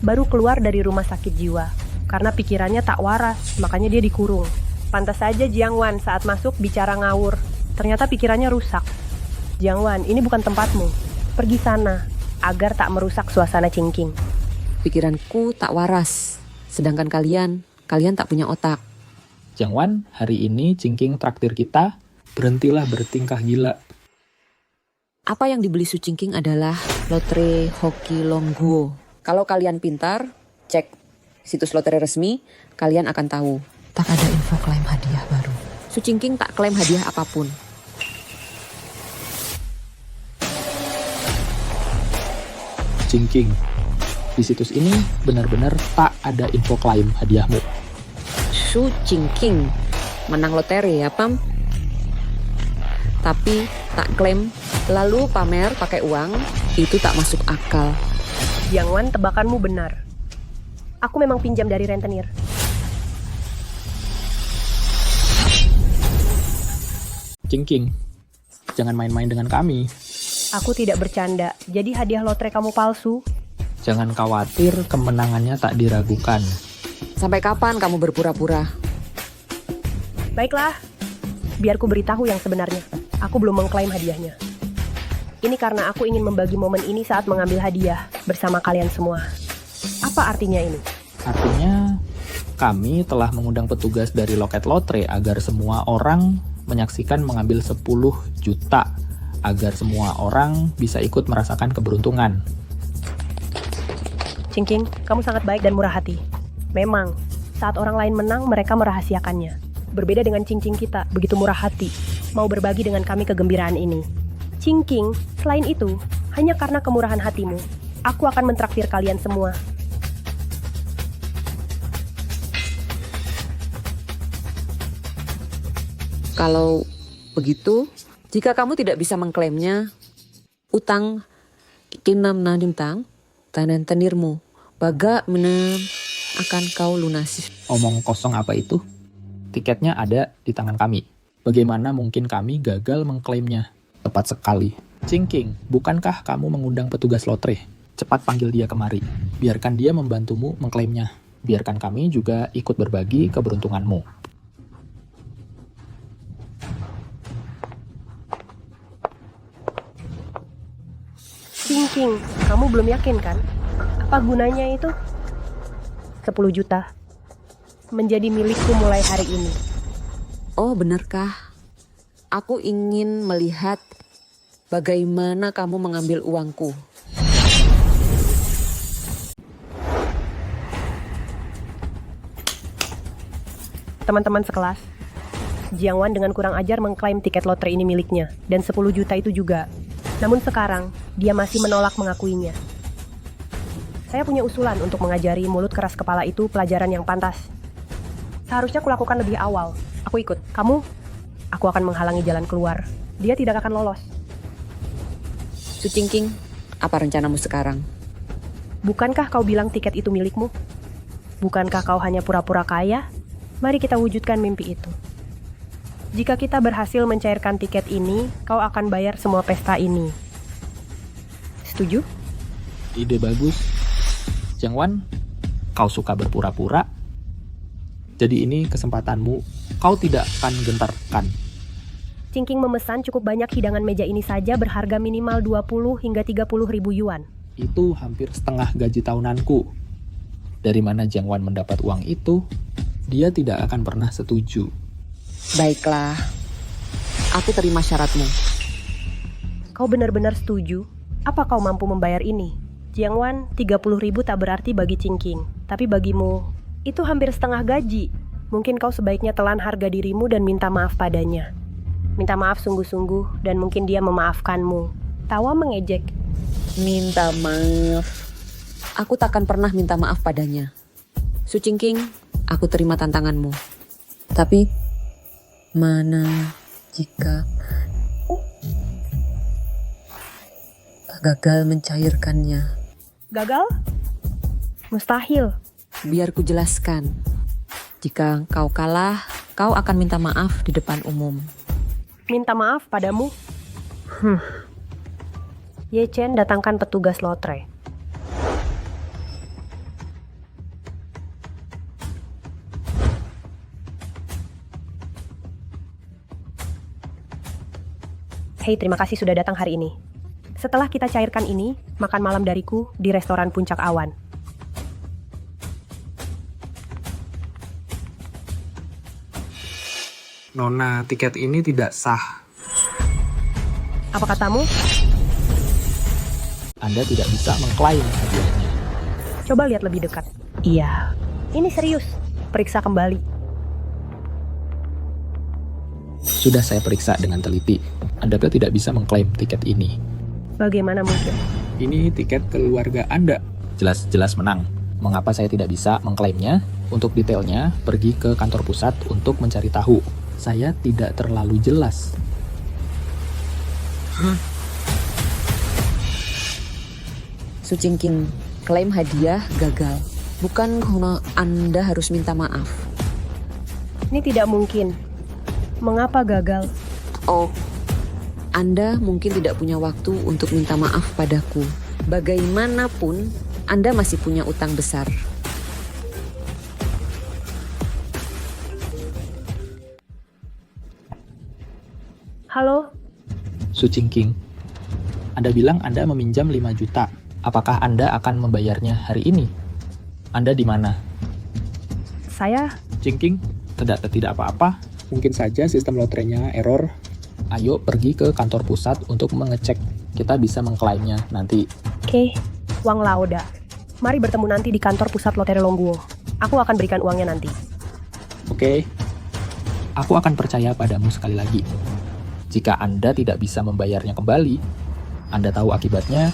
baru keluar dari rumah sakit jiwa. Karena pikirannya tak waras, makanya dia dikurung. Pantas saja Jiang Wan saat masuk bicara ngawur. Ternyata pikirannya rusak. Jiang Wan, ini bukan tempatmu. Pergi sana, agar tak merusak suasana Qingqing. Pikiranku tak waras, sedangkan kalian tak punya otak. Jiang Wan, hari ini Qingqing traktir kita, berhentilah bertingkah gila. Apa yang dibeli Su Qingqing adalah lotre hoki Longguo. Kalau kalian pintar, cek situs lotre resmi, kalian akan tahu. Tak ada info klaim hadiah baru. Su Qingqing tak klaim hadiah apapun. Qingqing, di situs ini benar-benar tak ada info klaim hadiahmu. Su Qingqing menang lotre ya, Pam? Tapi tak klaim, lalu pamer pakai uang, itu tak masuk akal. Jiang Wan, tebakanmu benar. Aku memang pinjam dari rentenir. Qingqing, Jangan main-main dengan kami. Aku tidak bercanda, jadi hadiah lotre kamu palsu. Jangan khawatir, kemenangannya tak diragukan. Sampai kapan kamu berpura-pura? Baiklah, biar ku beritahu yang sebenarnya. Aku belum mengklaim hadiahnya. Ini karena aku ingin membagi momen ini saat mengambil hadiah bersama kalian semua. Apa artinya ini? Artinya, kami telah mengundang petugas dari loket lotre agar semua orang menyaksikan mengambil 10 juta. Agar semua orang bisa ikut merasakan keberuntungan. Cingking, kamu sangat baik dan murah hati. Memang, saat orang lain menang, mereka merahasiakannya. Berbeda dengan Cingking kita, begitu murah hati, mau berbagi dengan kami kegembiraan ini. Cingking, selain itu, hanya karena kemurahan hatimu, aku akan mentraktir kalian semua. Kalau begitu, jika kamu tidak bisa mengklaimnya, utang kinam nadim tang tanan tenirmu baga menem akan kau lunasi. Omong kosong apa itu? Tiketnya ada di tangan kami. Bagaimana mungkin kami gagal mengklaimnya? Tepat sekali. Cingking, bukankah kamu mengundang petugas lotre? Cepat panggil dia kemari. Biarkan dia membantumu mengklaimnya. Biarkan kami juga ikut berbagi keberuntunganmu. Cingking, kamu belum yakin kan? Apa gunanya itu? 10 juta. Menjadi milikku mulai hari ini. Oh, benarkah? Aku ingin melihat bagaimana kamu mengambil uangku. Teman-teman sekelas, Jiang Wan dengan kurang ajar mengklaim tiket lotre ini miliknya, dan 10 juta itu juga. Namun sekarang, dia masih menolak mengakuinya. Saya punya usulan untuk mengajari mulut keras kepala itu pelajaran yang pantas. Seharusnya kulakukan lebih awal. Aku ikut. Kamu? Aku akan menghalangi jalan keluar. Dia tidak akan lolos. Su Cingking, apa rencanamu sekarang? Bukankah kau bilang tiket itu milikmu? Bukankah kau hanya pura-pura kaya? Mari kita wujudkan mimpi itu. Jika kita berhasil mencairkan tiket ini, kau akan bayar semua pesta ini. Setuju? Ide bagus. Jiang Wan, kau suka berpura-pura? Jadi ini kesempatanmu. Kau tidak akan gentarkan. Cingking memesan cukup banyak hidangan meja ini saja berharga minimal 20 hingga 30 ribu yuan. Itu hampir setengah gaji tahunanku. Dari mana Jiang Wan mendapat uang itu? Dia tidak akan pernah setuju. Baiklah, aku terima syaratmu. Kau benar-benar setuju? Apa kau mampu membayar ini? Jiang Wan, 30 ribu tak berarti bagi Cingking. Tapi bagimu, itu hampir setengah gaji. Mungkin kau sebaiknya telan harga dirimu dan minta maaf padanya. Minta maaf sungguh-sungguh dan mungkin dia memaafkanmu. Tawa mengejek. Minta maaf. Aku takkan pernah minta maaf padanya. Su Cingking, aku terima tantanganmu. Tapi mana jika gagal mencairkannya? Gagal? Mustahil. Biar ku jelaskan. Jika kau kalah, kau akan minta maaf di depan umum. Minta maaf padamu? Ye Chen, datangkan petugas lotre. Hei, terima kasih sudah datang hari ini. Setelah kita cairkan ini, makan malam dariku di restoran Puncak Awan. Nona, tiket ini tidak sah. Apa katamu? Anda tidak bisa mengklaim hadiahnya. Coba lihat lebih dekat. Iya. Ini serius. Periksa kembali. Sudah saya periksa dengan teliti. Anda tidak bisa mengklaim tiket ini. Bagaimana mungkin? Ini tiket keluarga Anda. Jelas-jelas menang. Mengapa saya tidak bisa mengklaimnya? Untuk detailnya, pergi ke kantor pusat untuk mencari tahu. Saya tidak terlalu jelas. Su Cingking, klaim hadiah gagal. Bukan karena Anda harus minta maaf. Ini tidak mungkin. Mengapa gagal? Oh, Anda mungkin tidak punya waktu untuk minta maaf padaku. Bagaimanapun, Anda masih punya utang besar. Halo, Su Chingking, Anda bilang Anda meminjam 5 juta. Apakah Anda akan membayarnya hari ini? Anda di mana? saya... Chingking, tidak apa-apa. Mungkin saja sistem lotrenya error. Ayo pergi ke kantor pusat untuk mengecek. Kita bisa mengklaimnya nanti. Oke, Wang Laoda. Mari bertemu nanti di kantor pusat Lotre Longguo. Aku akan berikan uangnya nanti. Oke. Aku akan percaya padamu sekali lagi. Jika Anda tidak bisa membayarnya kembali, Anda tahu akibatnya.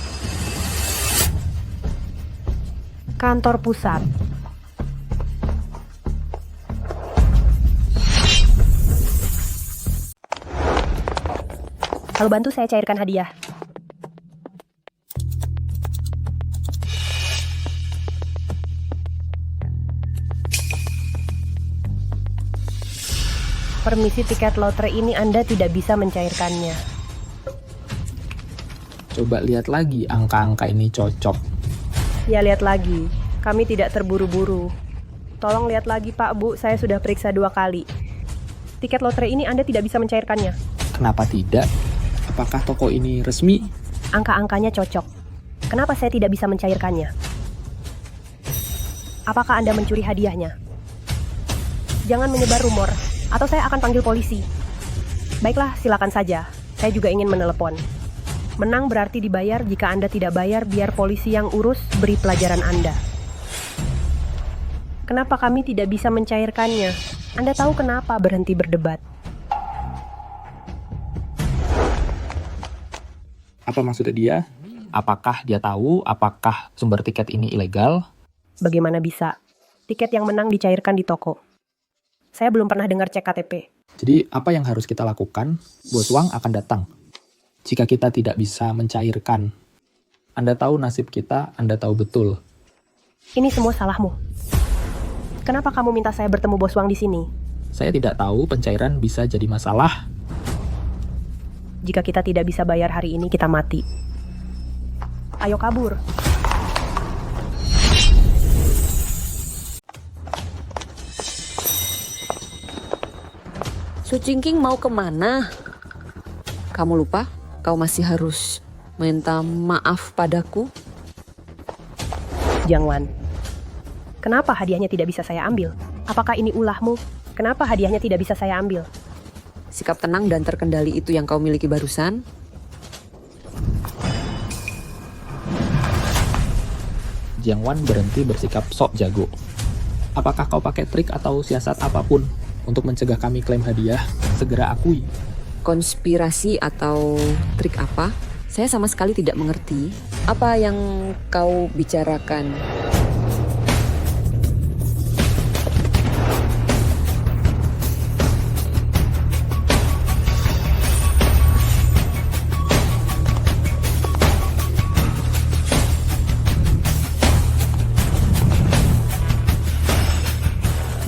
Kantor pusat. Halo, bantu saya cairkan hadiah. Permisi, tiket lotre ini Anda tidak bisa mencairkannya. Coba lihat lagi angka-angka ini cocok. Ya, lihat lagi. Kami tidak terburu-buru. Tolong lihat lagi, Pak, Bu. Saya sudah periksa 2 kali. Tiket lotre ini Anda tidak bisa mencairkannya. Kenapa tidak? Apakah toko ini resmi? Angka-angkanya cocok. Kenapa saya tidak bisa mencairkannya? Apakah Anda mencuri hadiahnya? Jangan menyebar rumor, atau saya akan panggil polisi. Baiklah, silakan saja. Saya juga ingin menelepon. Menang berarti dibayar. Jika Anda tidak bayar, biar polisi yang urus, beri pelajaran Anda. Kenapa kami tidak bisa mencairkannya? Anda tahu kenapa berhenti berdebat? Apa maksudnya dia? Apakah dia tahu apakah sumber tiket ini ilegal? Bagaimana bisa? Tiket yang menang dicairkan di toko. Saya belum pernah dengar cek KTP. Jadi apa yang harus kita lakukan? Bos Wang akan datang. Jika kita tidak bisa mencairkan, Anda tahu nasib kita, Anda tahu betul. Ini semua salahmu. Kenapa kamu minta saya bertemu Bos Wang di sini? Saya tidak tahu pencairan bisa jadi masalah. Jika kita tidak bisa bayar hari ini, kita mati. Ayo kabur. Su Chingking mau kemana? Kamu lupa? Kau masih harus minta maaf padaku? Jiang Wan. Kenapa hadiahnya tidak bisa saya ambil? Apakah ini ulahmu? Kenapa hadiahnya tidak bisa saya ambil? Sikap tenang dan terkendali itu yang kau miliki barusan. Jiang Wan berhenti bersikap sok jago. Apakah kau pakai trik atau siasat apapun untuk mencegah kami klaim hadiah? Segera akui. Konspirasi atau trik apa? Saya sama sekali tidak mengerti. Apa yang kau bicarakan?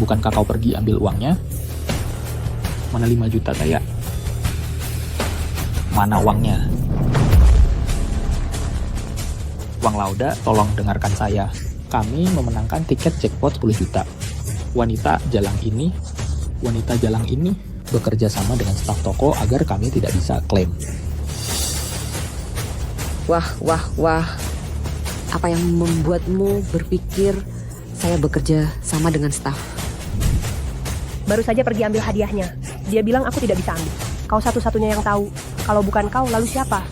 Bukankah kau pergi ambil uangnya? Mana 5 juta saya? Mana uangnya? Wang Lauda, tolong dengarkan saya. Kami memenangkan tiket jackpot 10 juta. Wanita jalang ini bekerja sama dengan staf toko agar kami tidak bisa klaim. Wah. Apa yang membuatmu berpikir saya bekerja sama dengan staf? Baru saja pergi ambil hadiahnya. Dia bilang aku tidak bisa ambil. Kau satu-satunya yang tahu. Kalau bukan kau, lalu siapa?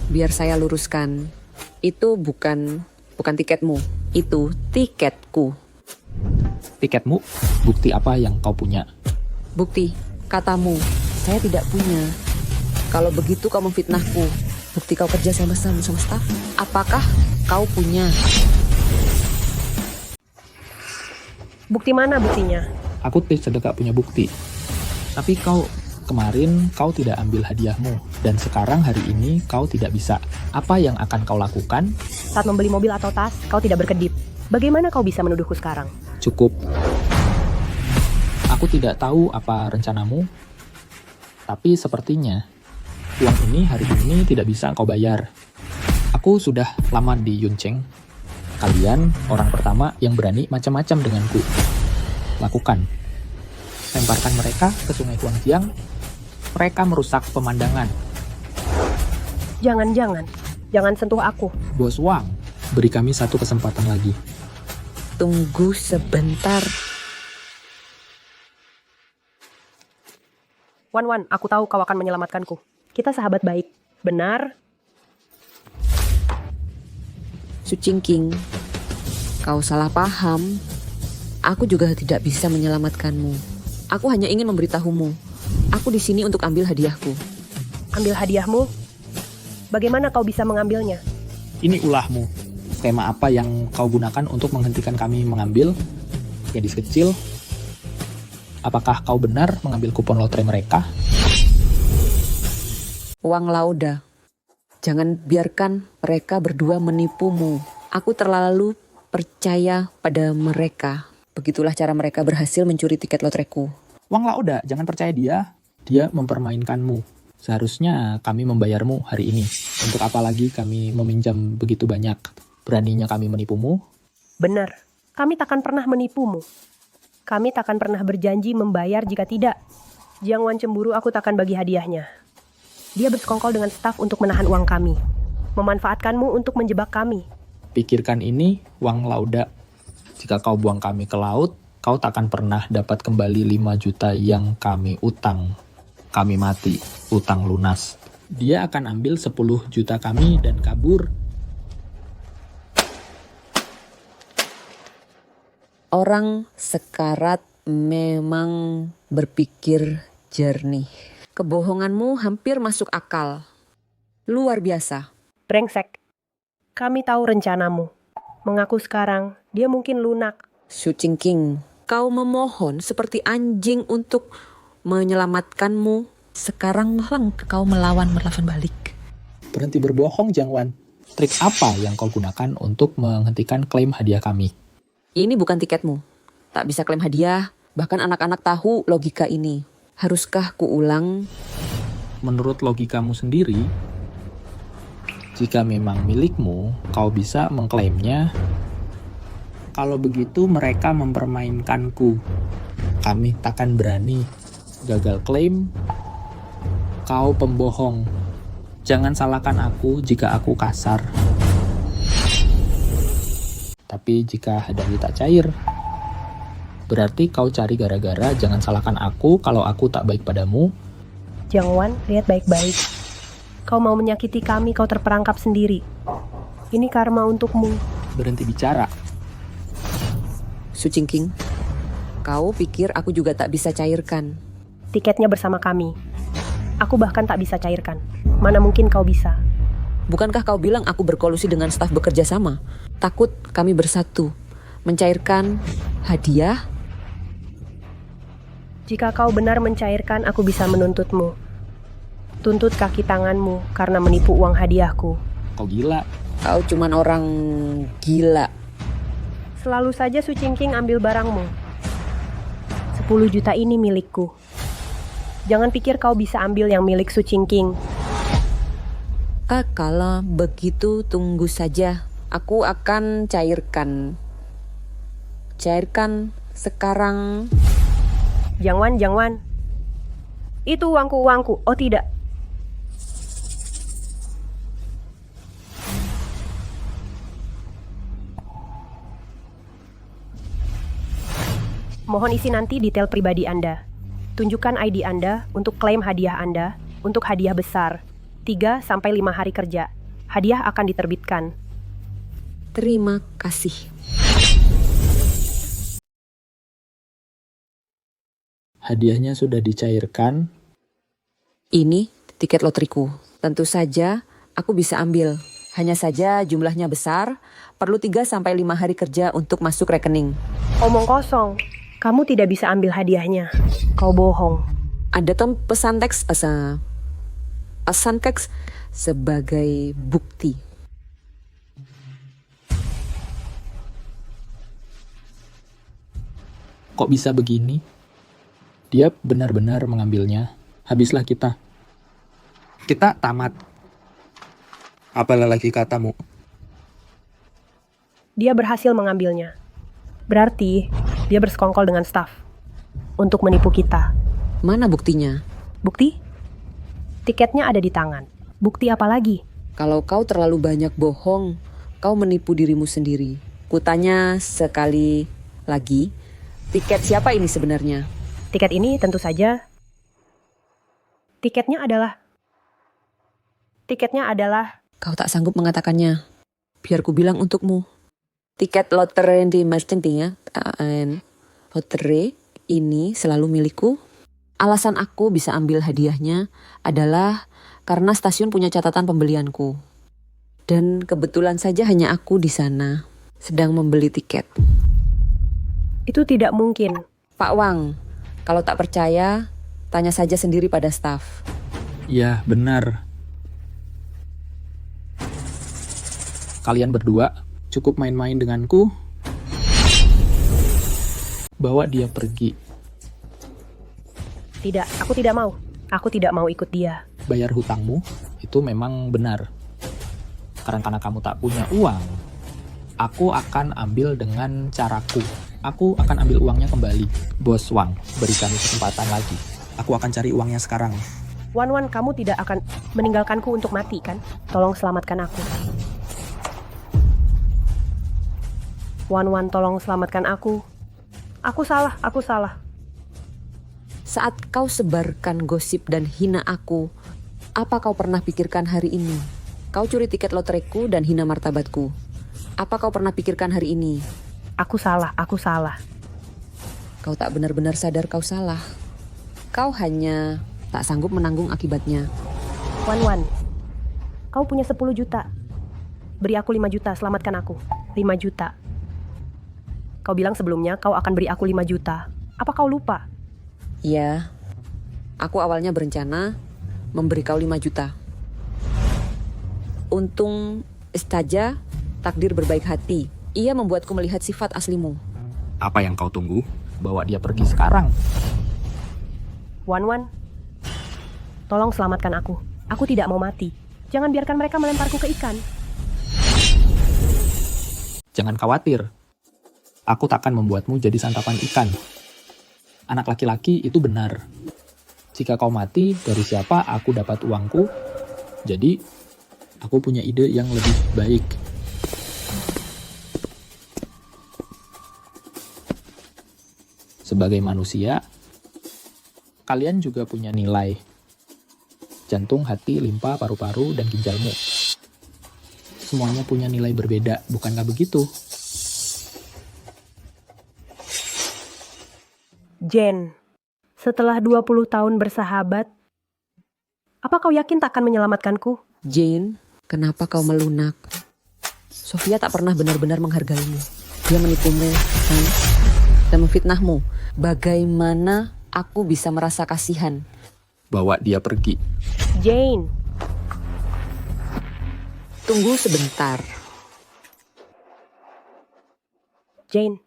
Biar saya luruskan. Itu bukan tiketmu. Itu tiketku. Tiketmu? Bukti apa yang kau punya? Bukti, katamu. Saya tidak punya. Kalau begitu kau memfitnahku. Bukti kau kerja sama staf. Apakah kau punya? Bukti mana buktinya? Aku tidak punya bukti. Tapi kemarin kau tidak ambil hadiahmu. Dan sekarang hari ini kau tidak bisa. Apa yang akan kau lakukan? Saat membeli mobil atau tas, kau tidak berkedip. Bagaimana kau bisa menuduhku sekarang? Cukup. Aku tidak tahu apa rencanamu. Tapi sepertinya Uang ini hari ini tidak bisa kau bayar. Aku sudah lama di Yuncheng. Kalian orang pertama yang berani macam-macam denganku. Lakukan. Lemparkan mereka ke sungai Huangjiang. Mereka merusak pemandangan. Jangan sentuh aku. Bos Wang, beri kami satu kesempatan lagi. Tunggu sebentar. Wan, aku tahu kau akan menyelamatkanku. Kita sahabat baik, benar? Su Qingqing, kau salah paham. Aku juga tidak bisa menyelamatkanmu. Aku hanya ingin memberitahumu. Aku di sini untuk ambil hadiahku. Ambil hadiahmu? Bagaimana kau bisa mengambilnya? Ini ulahmu. Skema apa yang kau gunakan untuk menghentikan kami mengambil? Gadis kecil, apakah kau benar mengambil kupon lotre mereka? Wang Lauda, jangan biarkan mereka berdua menipumu. Aku terlalu percaya pada mereka. Begitulah cara mereka berhasil mencuri tiket lotreku. Wang Lauda, jangan percaya dia. Dia mempermainkanmu. Seharusnya kami membayarmu hari ini. Untuk apa lagi kami meminjam begitu banyak? Beraninya kami menipumu? Benar, kami takkan pernah menipumu. Kami takkan pernah berjanji membayar jika tidak. Jiang Wan cemburu aku takkan bagi hadiahnya. Dia bersekongkol dengan staf untuk menahan uang kami. Memanfaatkanmu untuk menjebak kami. Pikirkan ini, Wang Lauda. Jika kau buang kami ke laut, kau takkan pernah dapat kembali 5 juta yang kami utang. Kami mati, utang lunas. Dia akan ambil 10 juta kami dan kabur. Orang sekarat memang berpikir jernih. Kebohonganmu hampir masuk akal. Luar biasa. Brengsek. Kami tahu rencanamu. Mengaku sekarang, dia mungkin lunak. Su Qingqing, kau memohon seperti anjing untuk menyelamatkanmu. Sekarang malah kau melawan balik. Berhenti berbohong, Jiang Wan. Trik apa yang kau gunakan untuk menghentikan klaim hadiah kami? Ini bukan tiketmu. Tak bisa klaim hadiah. Bahkan anak-anak tahu logika ini. Haruskah kuulang? Menurut logikamu sendiri, jika memang milikmu, kau bisa mengklaimnya. Kalau begitu mereka mempermainkanku. Kami takkan berani. Gagal klaim, kau pembohong. Jangan salahkan aku jika aku kasar. Tapi jika hadiah tak cair, berarti kau cari gara-gara. Jangan salahkan aku kalau aku tak baik padamu. Jiang Wan, lihat baik-baik. Kau mau menyakiti kami, kau terperangkap sendiri. Ini karma untukmu. Berhenti bicara. Su Qingqing, kau pikir aku juga tak bisa cairkan? Tiketnya bersama kami. Aku bahkan tak bisa cairkan. Mana mungkin kau bisa? Bukankah kau bilang aku berkolusi dengan staf bekerja sama? Takut kami bersatu. Mencairkan hadiah? Jika kau benar mencairkan, aku bisa menuntutmu. Tuntut kaki tanganmu karena menipu uang hadiahku. Kau gila. Kau cuman orang gila. Selalu saja Su Qingqing ambil barangmu. 10 juta ini milikku. Jangan pikir kau bisa ambil yang milik Su Qingqing. Kalau begitu tunggu saja. Aku akan cairkan. Cairkan sekarang. Jiang Wan. Itu uangku. Oh tidak. Mohon isi nanti detail pribadi Anda. Tunjukkan ID Anda untuk klaim hadiah Anda untuk hadiah besar. 3-5 hari kerja. Hadiah akan diterbitkan. Terima kasih. Hadiahnya sudah dicairkan. Ini tiket lotriku. Tentu saja aku bisa ambil. Hanya saja jumlahnya besar, perlu 3-5 hari kerja untuk masuk rekening. Omong kosong. Kamu tidak bisa ambil hadiahnya. Kau bohong. Ada pesan teks sebagai bukti. Kok bisa begini? Dia benar-benar mengambilnya. Habislah kita. Kita tamat. Apalah lagi katamu? Dia berhasil mengambilnya. Berarti dia bersekongkol dengan staf untuk menipu kita. Mana buktinya? Bukti? Tiketnya ada di tangan. Bukti apa lagi? Kalau kau terlalu banyak bohong, kau menipu dirimu sendiri. Kutanya sekali lagi, tiket siapa ini sebenarnya? Tiket ini tentu saja. Tiketnya adalah. Kau tak sanggup mengatakannya. Biar ku bilang untukmu. Tiket lotre di merchanting lotre ini selalu milikku. Alasan aku bisa ambil hadiahnya adalah karena stasiun punya catatan pembelianku. Dan kebetulan saja hanya aku di sana sedang membeli tiket. Itu tidak mungkin. Pak Wang, kalau tak percaya, tanya saja sendiri pada staf. Ya, benar. Kalian berdua cukup main-main denganku. Bawa dia pergi. Tidak, aku tidak mau. Aku tidak mau ikut dia. Bayar hutangmu itu memang benar. Karena kamu tak punya uang, aku akan ambil dengan caraku. Aku akan ambil uangnya kembali. Bos Wang, berikan kesempatan lagi. Aku akan cari uangnya sekarang. Wan, kamu tidak akan meninggalkanku untuk mati, kan? Tolong selamatkan aku. Wan, tolong selamatkan aku. Aku salah. Saat kau sebarkan gosip dan hina aku, apa kau pernah pikirkan hari ini? Kau curi tiket lotreku dan hina martabatku. Apa kau pernah pikirkan hari ini? Aku salah. Kau tak benar-benar sadar kau salah. Kau hanya tak sanggup menanggung akibatnya. Wan, kau punya 10 juta. Beri aku 5 juta, selamatkan aku. 5 juta. Kau bilang sebelumnya kau akan beri aku 5 juta. Apa kau lupa? Ya, aku awalnya berencana memberi kau 5 juta. Untung saja takdir berbaik hati. Ia membuatku melihat sifat aslimu. Apa yang kau tunggu? Bawa dia pergi sekarang. Wan, tolong selamatkan aku. Aku tidak mau mati. Jangan biarkan mereka melemparku ke ikan. Jangan khawatir. Aku takkan membuatmu jadi santapan ikan. Anak laki-laki itu benar. Jika kau mati, dari siapa aku dapat uangku? Jadi, aku punya ide yang lebih baik. Sebagai manusia, kalian juga punya nilai. Jantung, hati, limpa, paru-paru, dan ginjalmu. Semuanya punya nilai berbeda, bukankah begitu? Jen, setelah 20 tahun bersahabat, apa kau yakin tak akan menyelamatkanku? Jane, kenapa kau melunak? Sofia tak pernah benar-benar menghargaimu. Dia menipumu dan memfitnahmu. Bagaimana aku bisa merasa kasihan? Bawa dia pergi. Jane, Tunggu sebentar. Jane,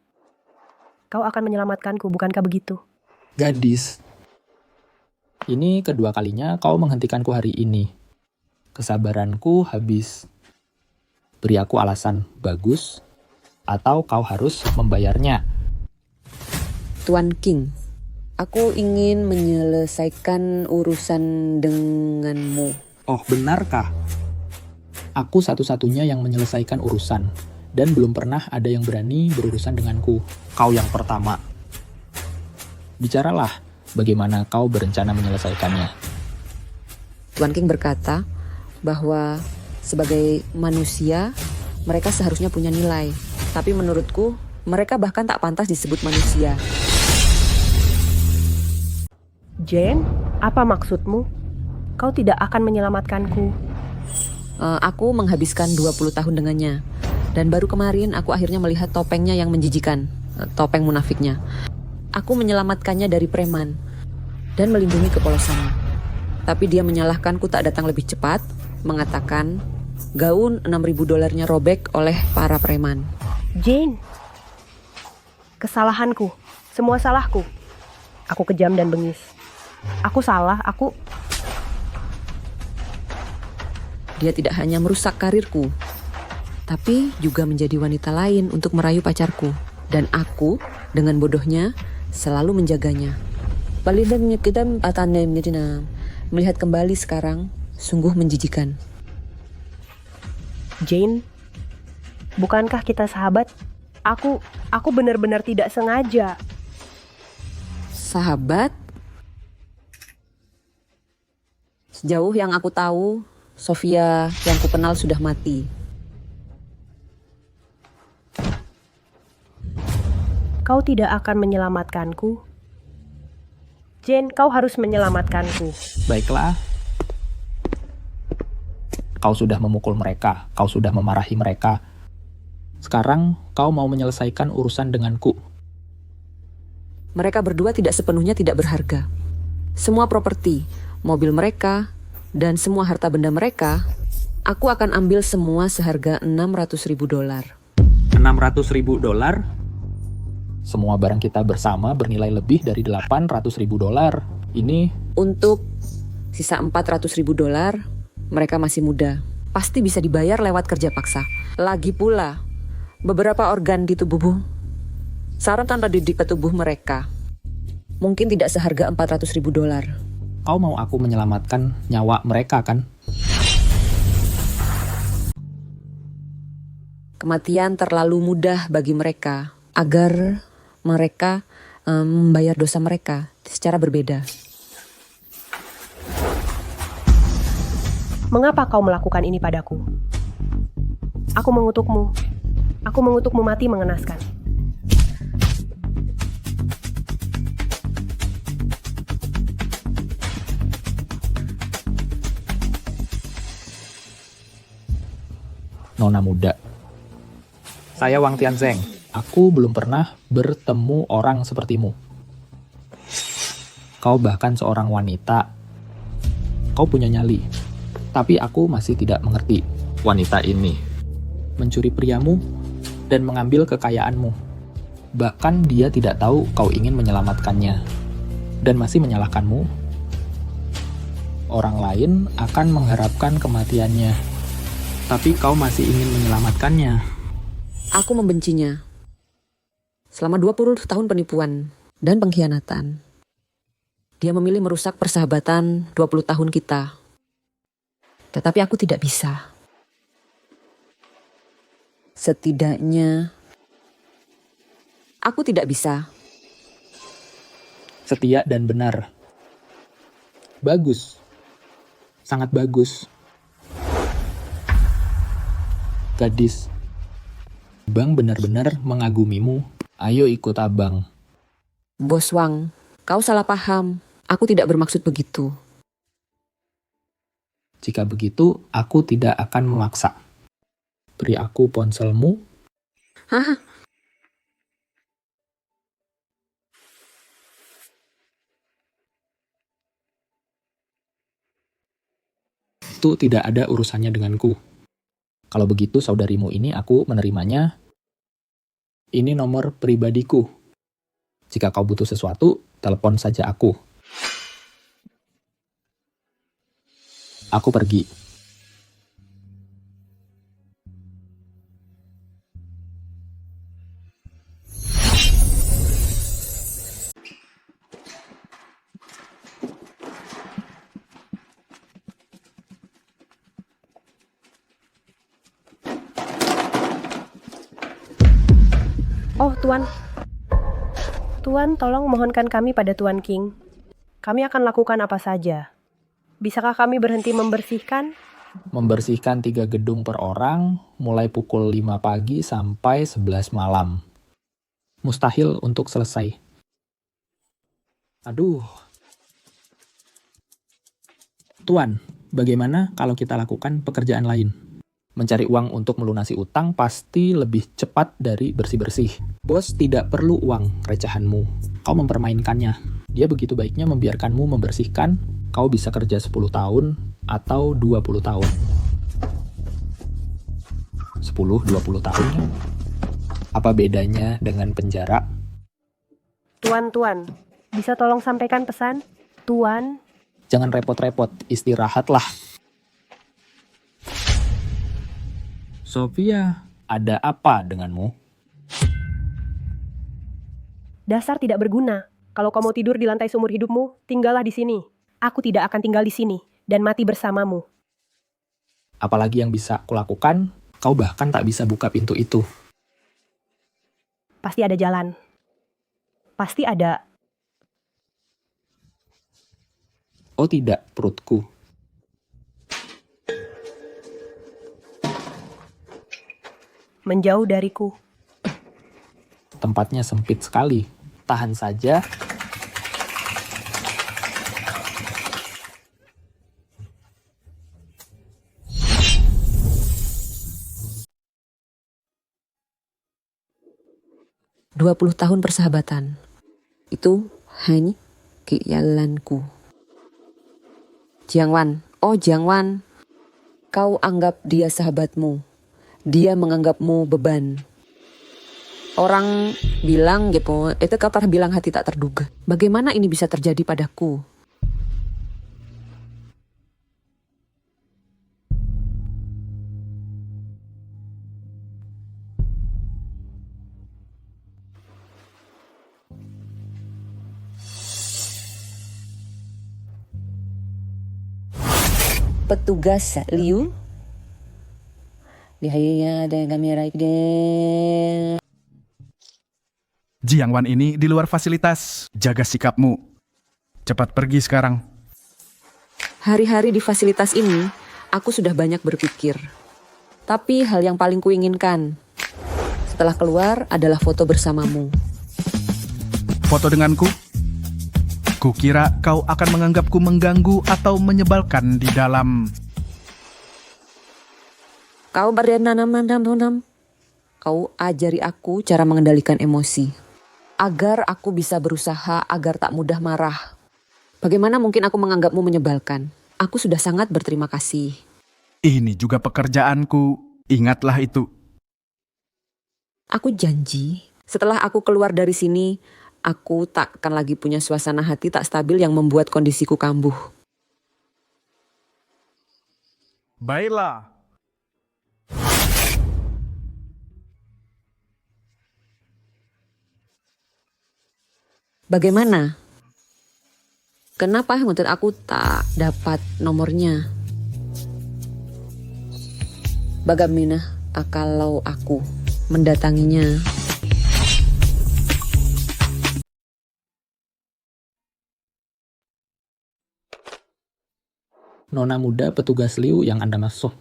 kau akan menyelamatkanku, bukankah begitu? Gadis, ini kedua kalinya kau menghentikanku hari ini. Kesabaranku habis. Beri aku alasan bagus, atau kau harus membayarnya. Tuan King, aku ingin menyelesaikan urusan denganmu. Oh, benarkah? Aku satu-satunya yang menyelesaikan urusan, dan belum pernah ada yang berani berurusan denganku. Kau yang pertama. Bicaralah, bagaimana kau berencana menyelesaikannya. Tuan King berkata bahwa sebagai manusia, mereka seharusnya punya nilai. Tapi menurutku, mereka bahkan tak pantas disebut manusia. Jane, apa maksudmu? Kau tidak akan menyelamatkanku. Aku menghabiskan 20 tahun dengannya. Dan baru kemarin aku akhirnya melihat topengnya yang menjijikan. Topeng munafiknya. Aku menyelamatkannya dari preman. Dan melindungi kepolosannya. Tapi dia menyalahkanku tak datang lebih cepat. Mengatakan gaun $6.000 robek oleh para preman. Jane, kesalahanku. Semua salahku. Aku kejam dan bengis. Aku salah, Dia tidak hanya merusak karirku, tapi juga menjadi wanita lain untuk merayu pacarku. Dan aku, dengan bodohnya, selalu menjaganya. Melihat kembali sekarang, sungguh menjijikan. Jane, bukankah kita sahabat? Aku benar-benar tidak sengaja. Sahabat? Sejauh yang aku tahu, Sofia yang kukenal sudah mati. Kau tidak akan menyelamatkanku. Jane, kau harus menyelamatkanku. Baiklah. Kau sudah memukul mereka, kau sudah memarahi mereka. Sekarang kau mau menyelesaikan urusan denganku. Mereka berdua tidak sepenuhnya tidak berharga. Semua properti, mobil mereka, dan semua harta benda mereka, aku akan ambil semua seharga $600.000. $600.000? Semua barang kita bersama bernilai lebih dari $800.000. Ini Untuk sisa $400.000, mereka masih muda. Pasti bisa dibayar lewat kerja paksa. Lagi pula, beberapa organ di tubuhmu, saraf tanpa didik ke tubuh mereka, mungkin tidak seharga $400.000. kau mau aku menyelamatkan nyawa mereka kan? Kematian terlalu mudah bagi mereka agar mereka membayar dosa mereka secara berbeda. Mengapa kau melakukan ini padaku? Aku mengutukmu. Aku mengutukmu mati mengenaskan. Nona muda. Saya Wang Tianzeng. Aku belum pernah bertemu orang sepertimu. Kau bahkan seorang wanita. Kau punya nyali. Tapi aku masih tidak mengerti. Wanita ini mencuri priamu dan mengambil kekayaanmu. Bahkan dia tidak tahu kau ingin menyelamatkannya. Dan masih menyalahkanmu. Orang lain akan mengharapkan kematiannya. Tapi kau masih ingin menyelamatkannya. Aku membencinya. Selama 20 tahun penipuan dan pengkhianatan, dia memilih merusak persahabatan 20 tahun kita. Tetapi aku tidak bisa. Setidaknya, aku tidak bisa. Setia dan benar. Bagus. Sangat bagus. Gadis, Bang benar-benar mengagumimu. Ayo ikut abang. Bos Wang, kau salah paham. Aku tidak bermaksud begitu. Jika begitu, aku tidak akan memaksa. Beri aku ponselmu. Hah? Itu tidak ada urusannya denganku. Kalau begitu, saudarimu ini aku menerimanya. Ini nomor pribadiku. Jika kau butuh sesuatu, telepon saja aku. Aku pergi. Oh, Tuan. Tuan, tolong mohonkan kami pada Tuan King. Kami akan lakukan apa saja. Bisakah kami berhenti membersihkan? Membersihkan 3 gedung per orang, mulai pukul 5 pagi sampai 11 malam. Mustahil untuk selesai. Aduh. Tuan, bagaimana kalau kita lakukan pekerjaan lain? Mencari uang untuk melunasi utang pasti lebih cepat dari bersih-bersih. Bos tidak perlu uang recehanmu. Kau mempermainkannya. Dia begitu baiknya membiarkanmu membersihkan. Kau bisa kerja 10 tahun atau 20 tahun. 10-20 tahun. Apa bedanya dengan penjara? Tuan, bisa tolong sampaikan pesan? Tuan, Jangan repot-repot, istirahatlah. Sofia, ada apa denganmu? Dasar tidak berguna. Kalau kau mau tidur di lantai seumur hidupmu, tinggallah di sini. Aku tidak akan tinggal di sini dan mati bersamamu. Apalagi yang bisa kulakukan, kau bahkan tak bisa buka pintu itu. Pasti ada jalan. Pasti ada. Oh tidak, perutku. Menjauh dariku. Tempatnya sempit sekali. Tahan saja. Dua 20 tahun persahabatan. Itu hanya keyalanku. Jiangwan, oh Jiangwan, kau anggap dia sahabatmu. Dia menganggapmu beban. Orang bilang gitu, itu kata bilang hati tak terduga. Bagaimana ini bisa terjadi padaku? Petugas Liu. Lihatnya ada kamera ini. Jiang Wan ini di luar fasilitas. Jaga sikapmu. Cepat pergi sekarang. Hari-hari di fasilitas ini, aku sudah banyak berpikir. Tapi hal yang paling kuinginkan setelah keluar adalah foto bersamamu. Foto denganku? Kukira kau akan menganggapku mengganggu atau menyebalkan di dalam. Kau bernanam. Kau ajari aku cara mengendalikan emosi. Agar aku bisa berusaha agar tak mudah marah. Bagaimana mungkin aku menganggapmu menyebalkan? Aku sudah sangat berterima kasih. Ini juga pekerjaanku. Ingatlah itu. Aku janji, setelah aku keluar dari sini, aku tak akan lagi punya suasana hati tak stabil yang membuat kondisiku kambuh. Baiklah. Bagaimana? Kenapa menurut aku tak dapat nomornya? Bagaimana kalau aku mendatanginya? Nona muda petugas Liu yang Anda masuk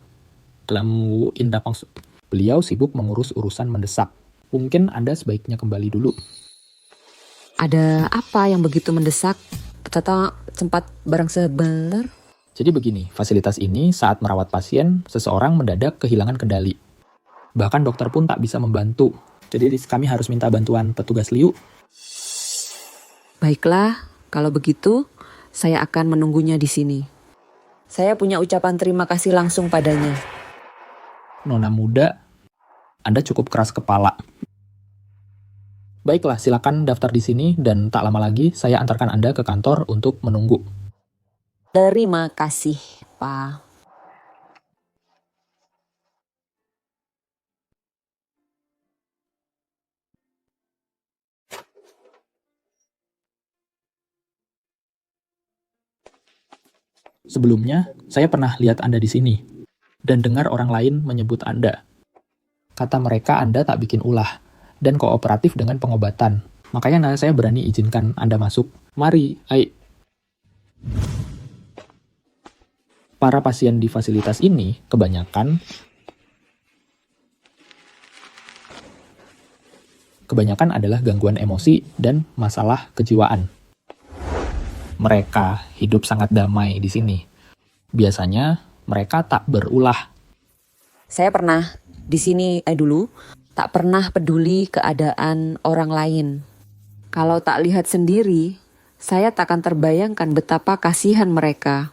dalam Wu Indah Pangsu. Beliau sibuk mengurus urusan mendesak. Mungkin Anda sebaiknya kembali dulu. Ada apa yang begitu mendesak? Ternyata sempat barang sebentar. Jadi begini, fasilitas ini saat merawat pasien, seseorang mendadak kehilangan kendali. Bahkan dokter pun tak bisa membantu. Jadi kami harus minta bantuan petugas Liu. Baiklah, kalau begitu saya akan menunggunya di sini. Saya punya ucapan terima kasih langsung padanya. Nona muda, Anda cukup keras kepala. Baiklah, silakan daftar di sini dan tak lama lagi saya antarkan Anda ke kantor untuk menunggu. Terima kasih, Pak. Sebelumnya, saya pernah lihat Anda di sini dan dengar orang lain menyebut Anda. Kata mereka Anda tak bikin ulah dan kooperatif dengan pengobatan. Makanya saya berani izinkan Anda masuk. Mari, ayo. Para pasien di fasilitas ini kebanyakan adalah gangguan emosi dan masalah kejiwaan. Mereka hidup sangat damai di sini. Biasanya mereka tak berulah. Saya pernah di sini dulu tak pernah peduli keadaan orang lain. Kalau tak lihat sendiri, saya tak akan terbayangkan betapa kasihan mereka.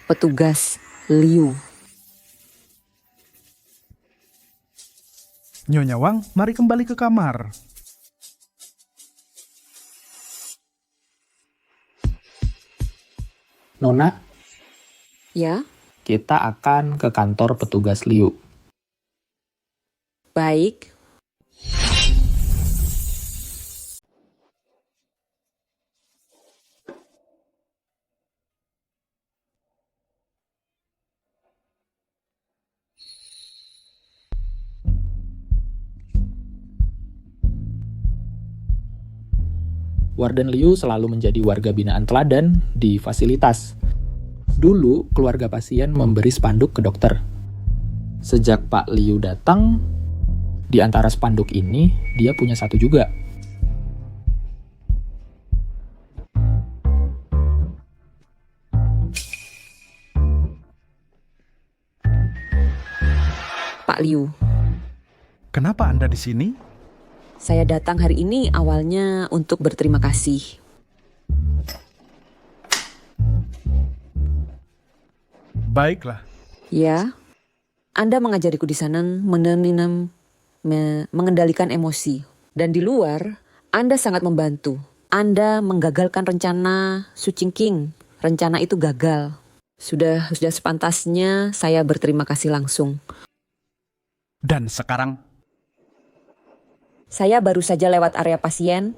Petugas Liu. Nyonya Wang, mari kembali ke kamar. Nona, Ya, kita akan ke kantor petugas Liu. baik. Warden Liu selalu menjadi warga binaan teladan di fasilitas. Dulu, keluarga pasien memberi spanduk ke dokter. Sejak Pak Liu datang, di antara spanduk ini, dia punya satu juga. Pak Liu, Kenapa Anda di sini? saya datang hari ini awalnya untuk berterima kasih. Baiklah. Ya, Anda mengajariku di sana mengendalikan emosi. Dan di luar, Anda sangat membantu. Anda menggagalkan rencana Su Qingqing. Rencana itu gagal. Sudah sepantasnya saya berterima kasih langsung. Dan sekarang, Saya baru saja lewat area pasien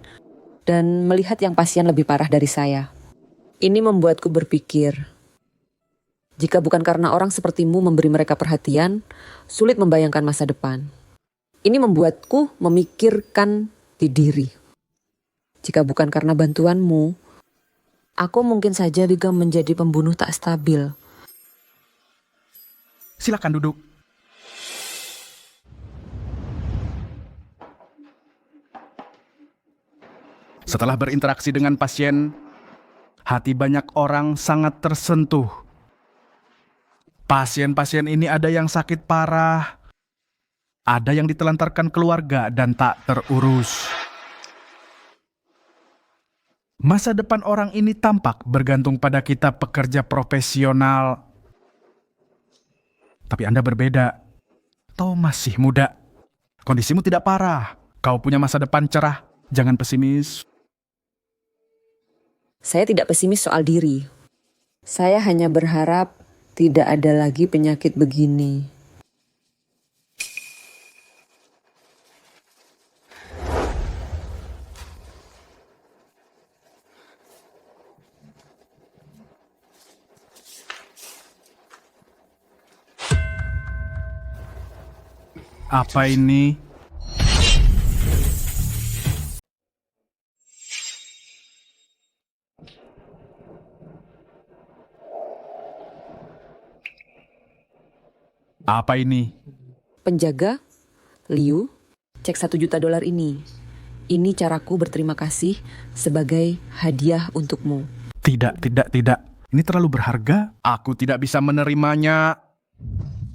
dan melihat yang pasien lebih parah dari saya. Ini membuatku berpikir, jika bukan karena orang sepertimu memberi mereka perhatian, sulit membayangkan masa depan. Ini membuatku memikirkan di diri. Jika bukan karena bantuanmu, aku mungkin saja juga menjadi pembunuh tak stabil. silakan duduk. Setelah berinteraksi dengan pasien, hati banyak orang sangat tersentuh. Pasien-pasien ini ada yang sakit parah, ada yang ditelantarkan keluarga dan tak terurus. Masa depan orang ini tampak bergantung pada kita pekerja profesional. Tapi Anda berbeda. Kau masih muda. Kondisimu tidak parah. Kau punya masa depan cerah. Jangan pesimis. Saya tidak pesimis soal diri. Saya hanya berharap tidak ada lagi penyakit begini. Apa ini? Apa ini? Penjaga, Liu, cek $1 juta ini. Ini caraku berterima kasih sebagai hadiah untukmu. Tidak. Ini terlalu berharga. Aku tidak bisa menerimanya.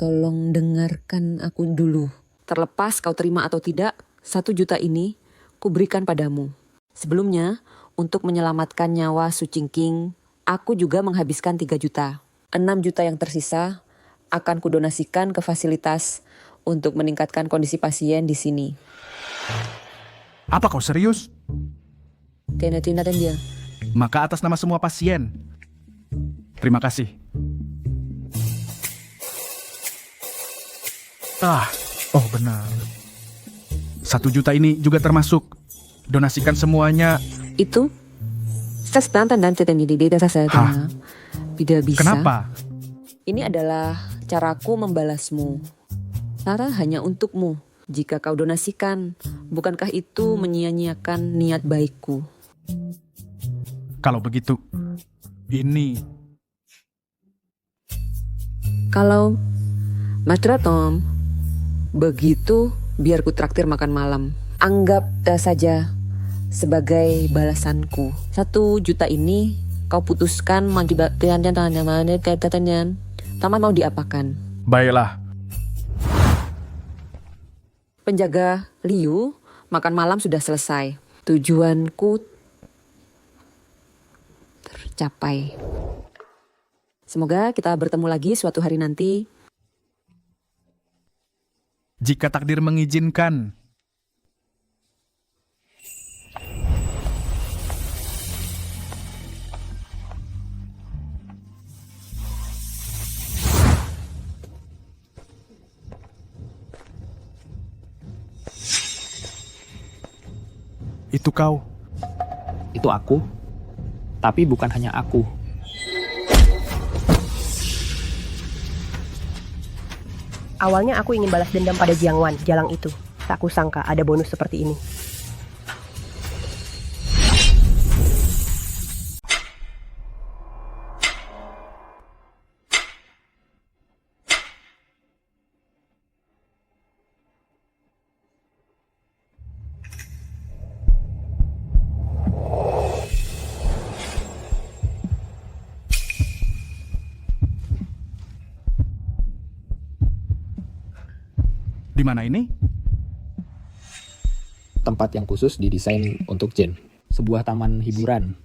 Tolong dengarkan aku dulu. Terlepas kau terima atau tidak, $1 juta ini kuberikan padamu. Sebelumnya, untuk menyelamatkan nyawa Su Qingqing, aku juga menghabiskan 3 juta. 6 juta yang tersisa akan kudonasikan ke fasilitas untuk meningkatkan kondisi pasien di sini. Apa kau serius? Tina dan dia. Maka atas nama semua pasien. Terima kasih. Oh benar. 1 juta ini juga termasuk. Donasikan semuanya. Itu dan Hah? tidak bisa. Kenapa? Ini adalah caraku membalasmu. Cara hanya untukmu. Jika kau donasikan, bukankah itu menyia-nyiakan niat baikku? Kalau begitu, ini. Kalau Mas Tom, begitu biar ku traktir makan malam. Anggap saja sebagai balasanku. 1 juta ini kau putuskan taman mau diapakan? Baiklah. Penjaga Liu, makan malam sudah selesai. Tujuanku tercapai. Semoga kita bertemu lagi suatu hari nanti. Jika takdir mengizinkan. Itu kau. Itu aku. Tapi bukan hanya aku. Awalnya aku ingin balas dendam pada Jiang Wan, jalang itu. Tak kusangka ada bonus seperti ini. Di mana ini? Tempat yang khusus didesain untuk Jen. Sebuah taman hiburan.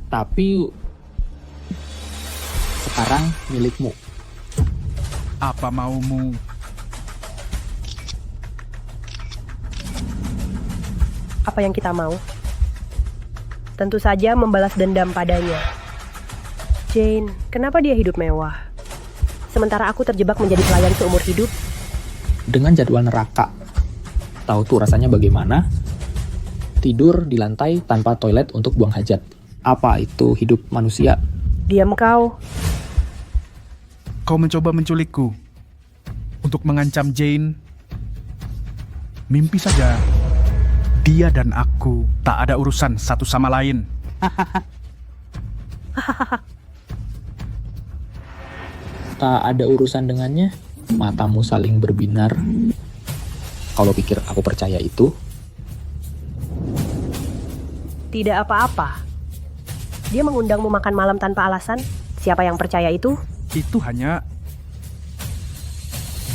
Tapi sekarang milikmu. Apa maumu? Apa yang kita mau? Tentu saja membalas dendam padanya. Jane, kenapa dia hidup mewah? Sementara aku terjebak menjadi pelayan seumur hidup. Dengan jadwal neraka. Tahu tuh rasanya bagaimana? Tidur di lantai tanpa toilet untuk buang hajat. Apa itu hidup manusia? Diam kau. Kau mencoba menculikku. Untuk mengancam Jane. Mimpi saja. Dia dan aku tak ada urusan satu sama lain. Tak ada urusan dengannya? Matamu saling berbinar. Kalau pikir aku percaya itu? Tidak apa-apa. Dia mengundangmu makan malam tanpa alasan. Siapa yang percaya itu? Itu hanya...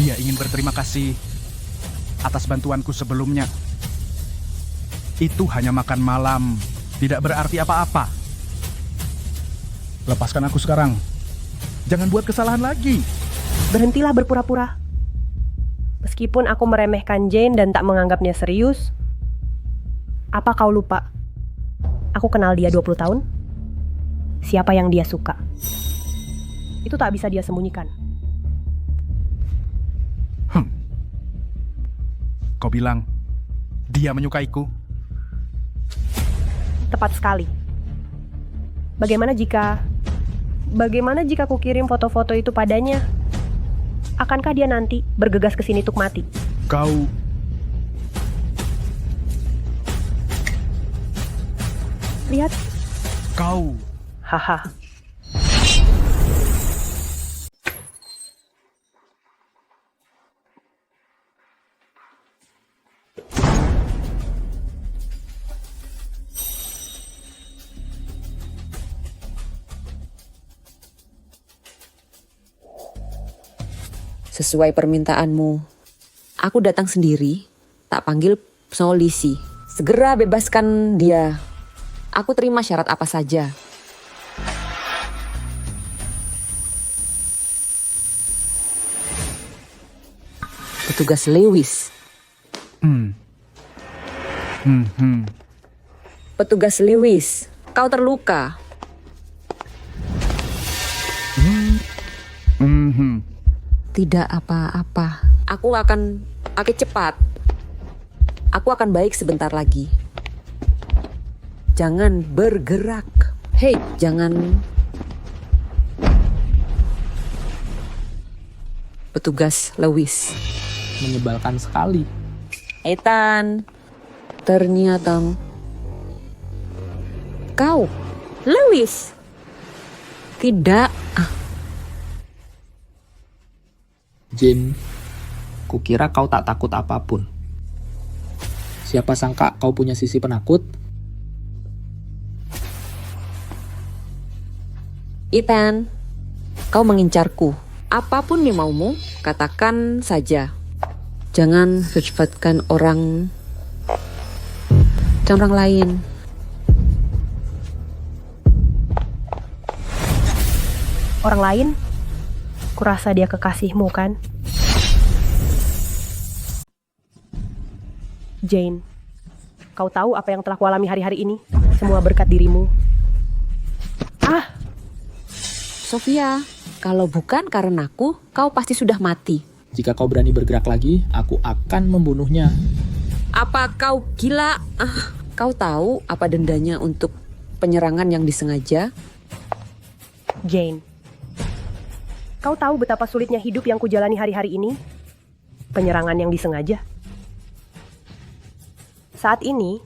Dia ingin berterima kasih atas bantuanku sebelumnya. Itu hanya makan malam. Tidak berarti apa-apa. Lepaskan aku sekarang. Jangan buat kesalahan lagi. Berhentilah berpura-pura. Meskipun aku meremehkan Jane dan tak menganggapnya serius, apa kau lupa? Aku kenal dia 20 tahun. Siapa yang dia suka? Itu tak bisa dia sembunyikan. Kau bilang, dia menyukaiku. Tepat sekali. Bagaimana jika aku kirim foto-foto itu padanya? Akankah dia nanti bergegas ke sini untuk mati? Kau... Lihat. Kau... Haha. Sesuai permintaanmu, aku datang sendiri, tak panggil polisi. Segera bebaskan dia. Aku terima syarat apa saja. Petugas Lewis. Petugas Lewis, kau terluka. Tidak apa-apa. Aku akan cepat. Aku akan baik sebentar lagi. Jangan bergerak. Hei, jangan. Petugas Lewis. Menyebalkan sekali. Ethan, ternyata kau Lewis. Tidak. Jane, kukira kau tak takut apapun. Siapa sangka kau punya sisi penakut? Ethan, kau mengincarku. Apapun yang maumu, katakan saja. Jangan secepatkan orang lain. Orang lain? Kurasa dia kekasihmu kan? Jane, kau tahu apa yang telah kualami hari-hari ini? Semua berkat dirimu. Sofia, kalau bukan karenaku, kau pasti sudah mati. Jika kau berani bergerak lagi, aku akan membunuhnya. Apa kau gila? Kau tahu apa dendanya untuk penyerangan yang disengaja? Jane, kau tahu betapa sulitnya hidup yang kujalani hari-hari ini? Penyerangan yang disengaja. Saat ini,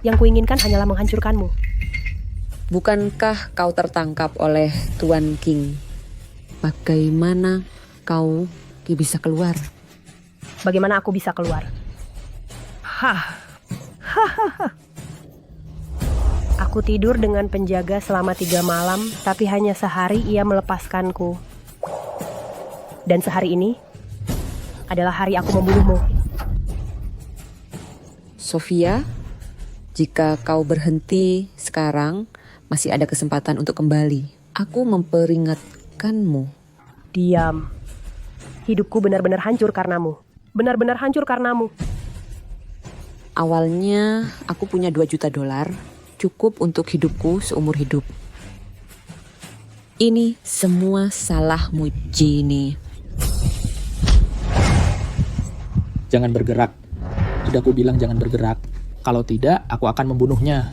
yang kuinginkan hanyalah menghancurkanmu. Bukankah kau tertangkap oleh Tuan King? Bagaimana kau bisa keluar? Bagaimana aku bisa keluar? Aku tidur dengan penjaga selama 3 malam, tapi hanya sehari ia melepaskanku. Dan sehari ini adalah hari aku membunuhmu. Sofia, jika kau berhenti sekarang, masih ada kesempatan untuk kembali. Aku memperingatkanmu. Diam. Hidupku benar-benar hancur karenamu. Benar-benar hancur karenamu. Awalnya aku punya $2 juta, cukup untuk hidupku seumur hidup. Ini semua salahmu, Ginny. Jangan bergerak. Sudah aku bilang jangan bergerak. Kalau tidak, aku akan membunuhnya.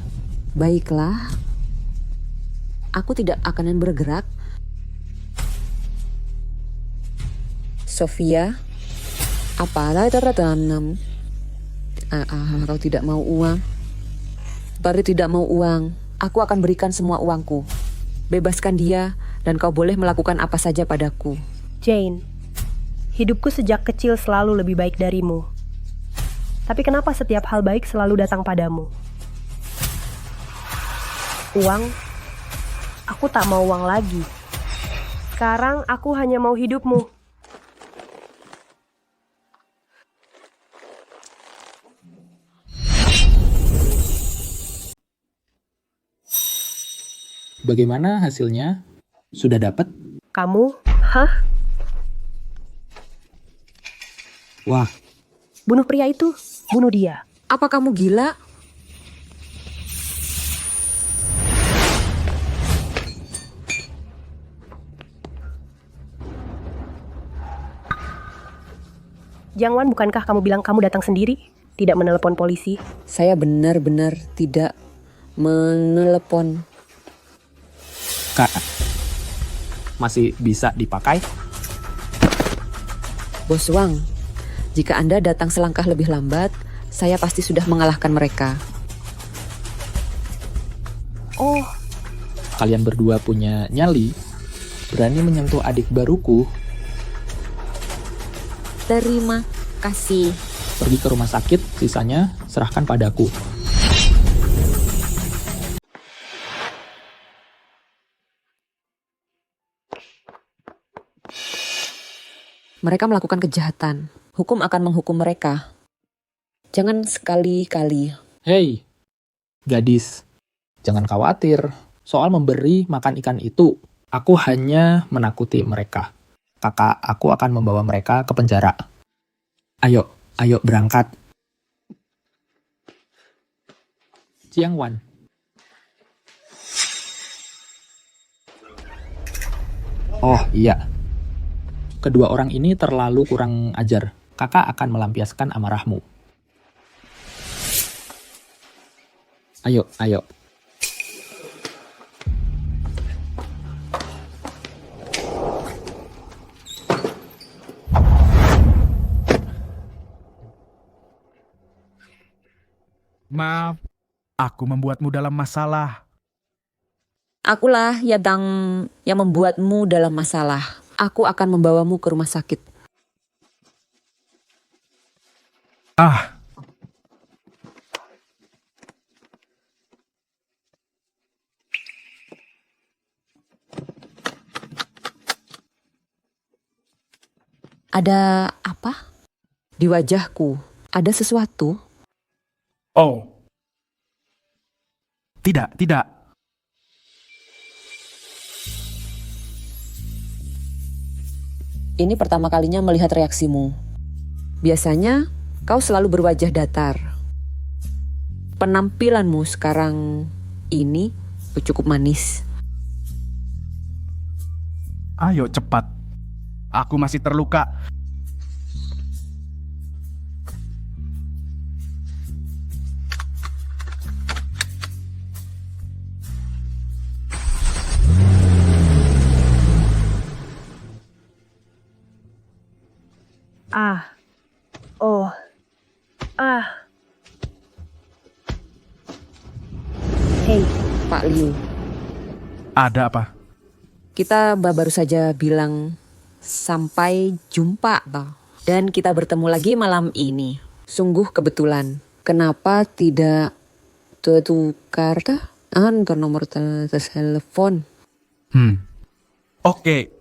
Baiklah. Aku tidak akan bergerak. Sofia, apalah tertanam? Kau tidak mau uang? Barry tidak mau uang. Aku akan berikan semua uangku. Bebaskan dia dan kau boleh melakukan apa saja padaku. Jane, hidupku sejak kecil selalu lebih baik darimu. Tapi kenapa setiap hal baik selalu datang padamu? Uang? Aku tak mau uang lagi. Sekarang aku hanya mau hidupmu. Bagaimana hasilnya? Sudah dapat? Kamu? Hah? Wah, Bunuh pria itu? Bunuh dia. Apa kamu gila? Jiang Wan, bukankah kamu bilang kamu datang sendiri? Tidak menelepon polisi? Saya benar-benar tidak menelepon. Kak, masih bisa dipakai? Bos Wang, jika Anda datang selangkah lebih lambat, saya pasti sudah mengalahkan mereka. Oh, Kalian berdua punya nyali? Berani menyentuh adik baruku? Terima kasih. Pergi ke rumah sakit, sisanya serahkan padaku. Mereka melakukan kejahatan. Hukum akan menghukum mereka. Jangan sekali-kali. Hei, gadis, jangan khawatir soal memberi makan ikan itu. Aku hanya menakuti mereka. Kakak aku akan membawa mereka ke penjara. Ayo, ayo berangkat. Jiang Wan. Oh iya, kedua orang ini terlalu kurang ajar. Kakak akan melampiaskan amarahmu. Ayo, ayo. Maaf, aku membuatmu dalam masalah. Akulah yang membuatmu dalam masalah. Aku akan membawamu ke rumah sakit. Ah, Ada apa? Di wajahku ada sesuatu. oh. Tidak, tidak. Ini pertama kalinya melihat reaksimu. Biasanya kau selalu berwajah datar. Penampilanmu sekarang ini cukup manis. Ayo cepat. Aku masih terluka. Hei, Pak Liu, Ada apa? kita baru saja bilang sampai jumpa toh. Dan kita bertemu lagi malam ini. Sungguh kebetulan. Kenapa tidak tukar nomor telepon? Oke,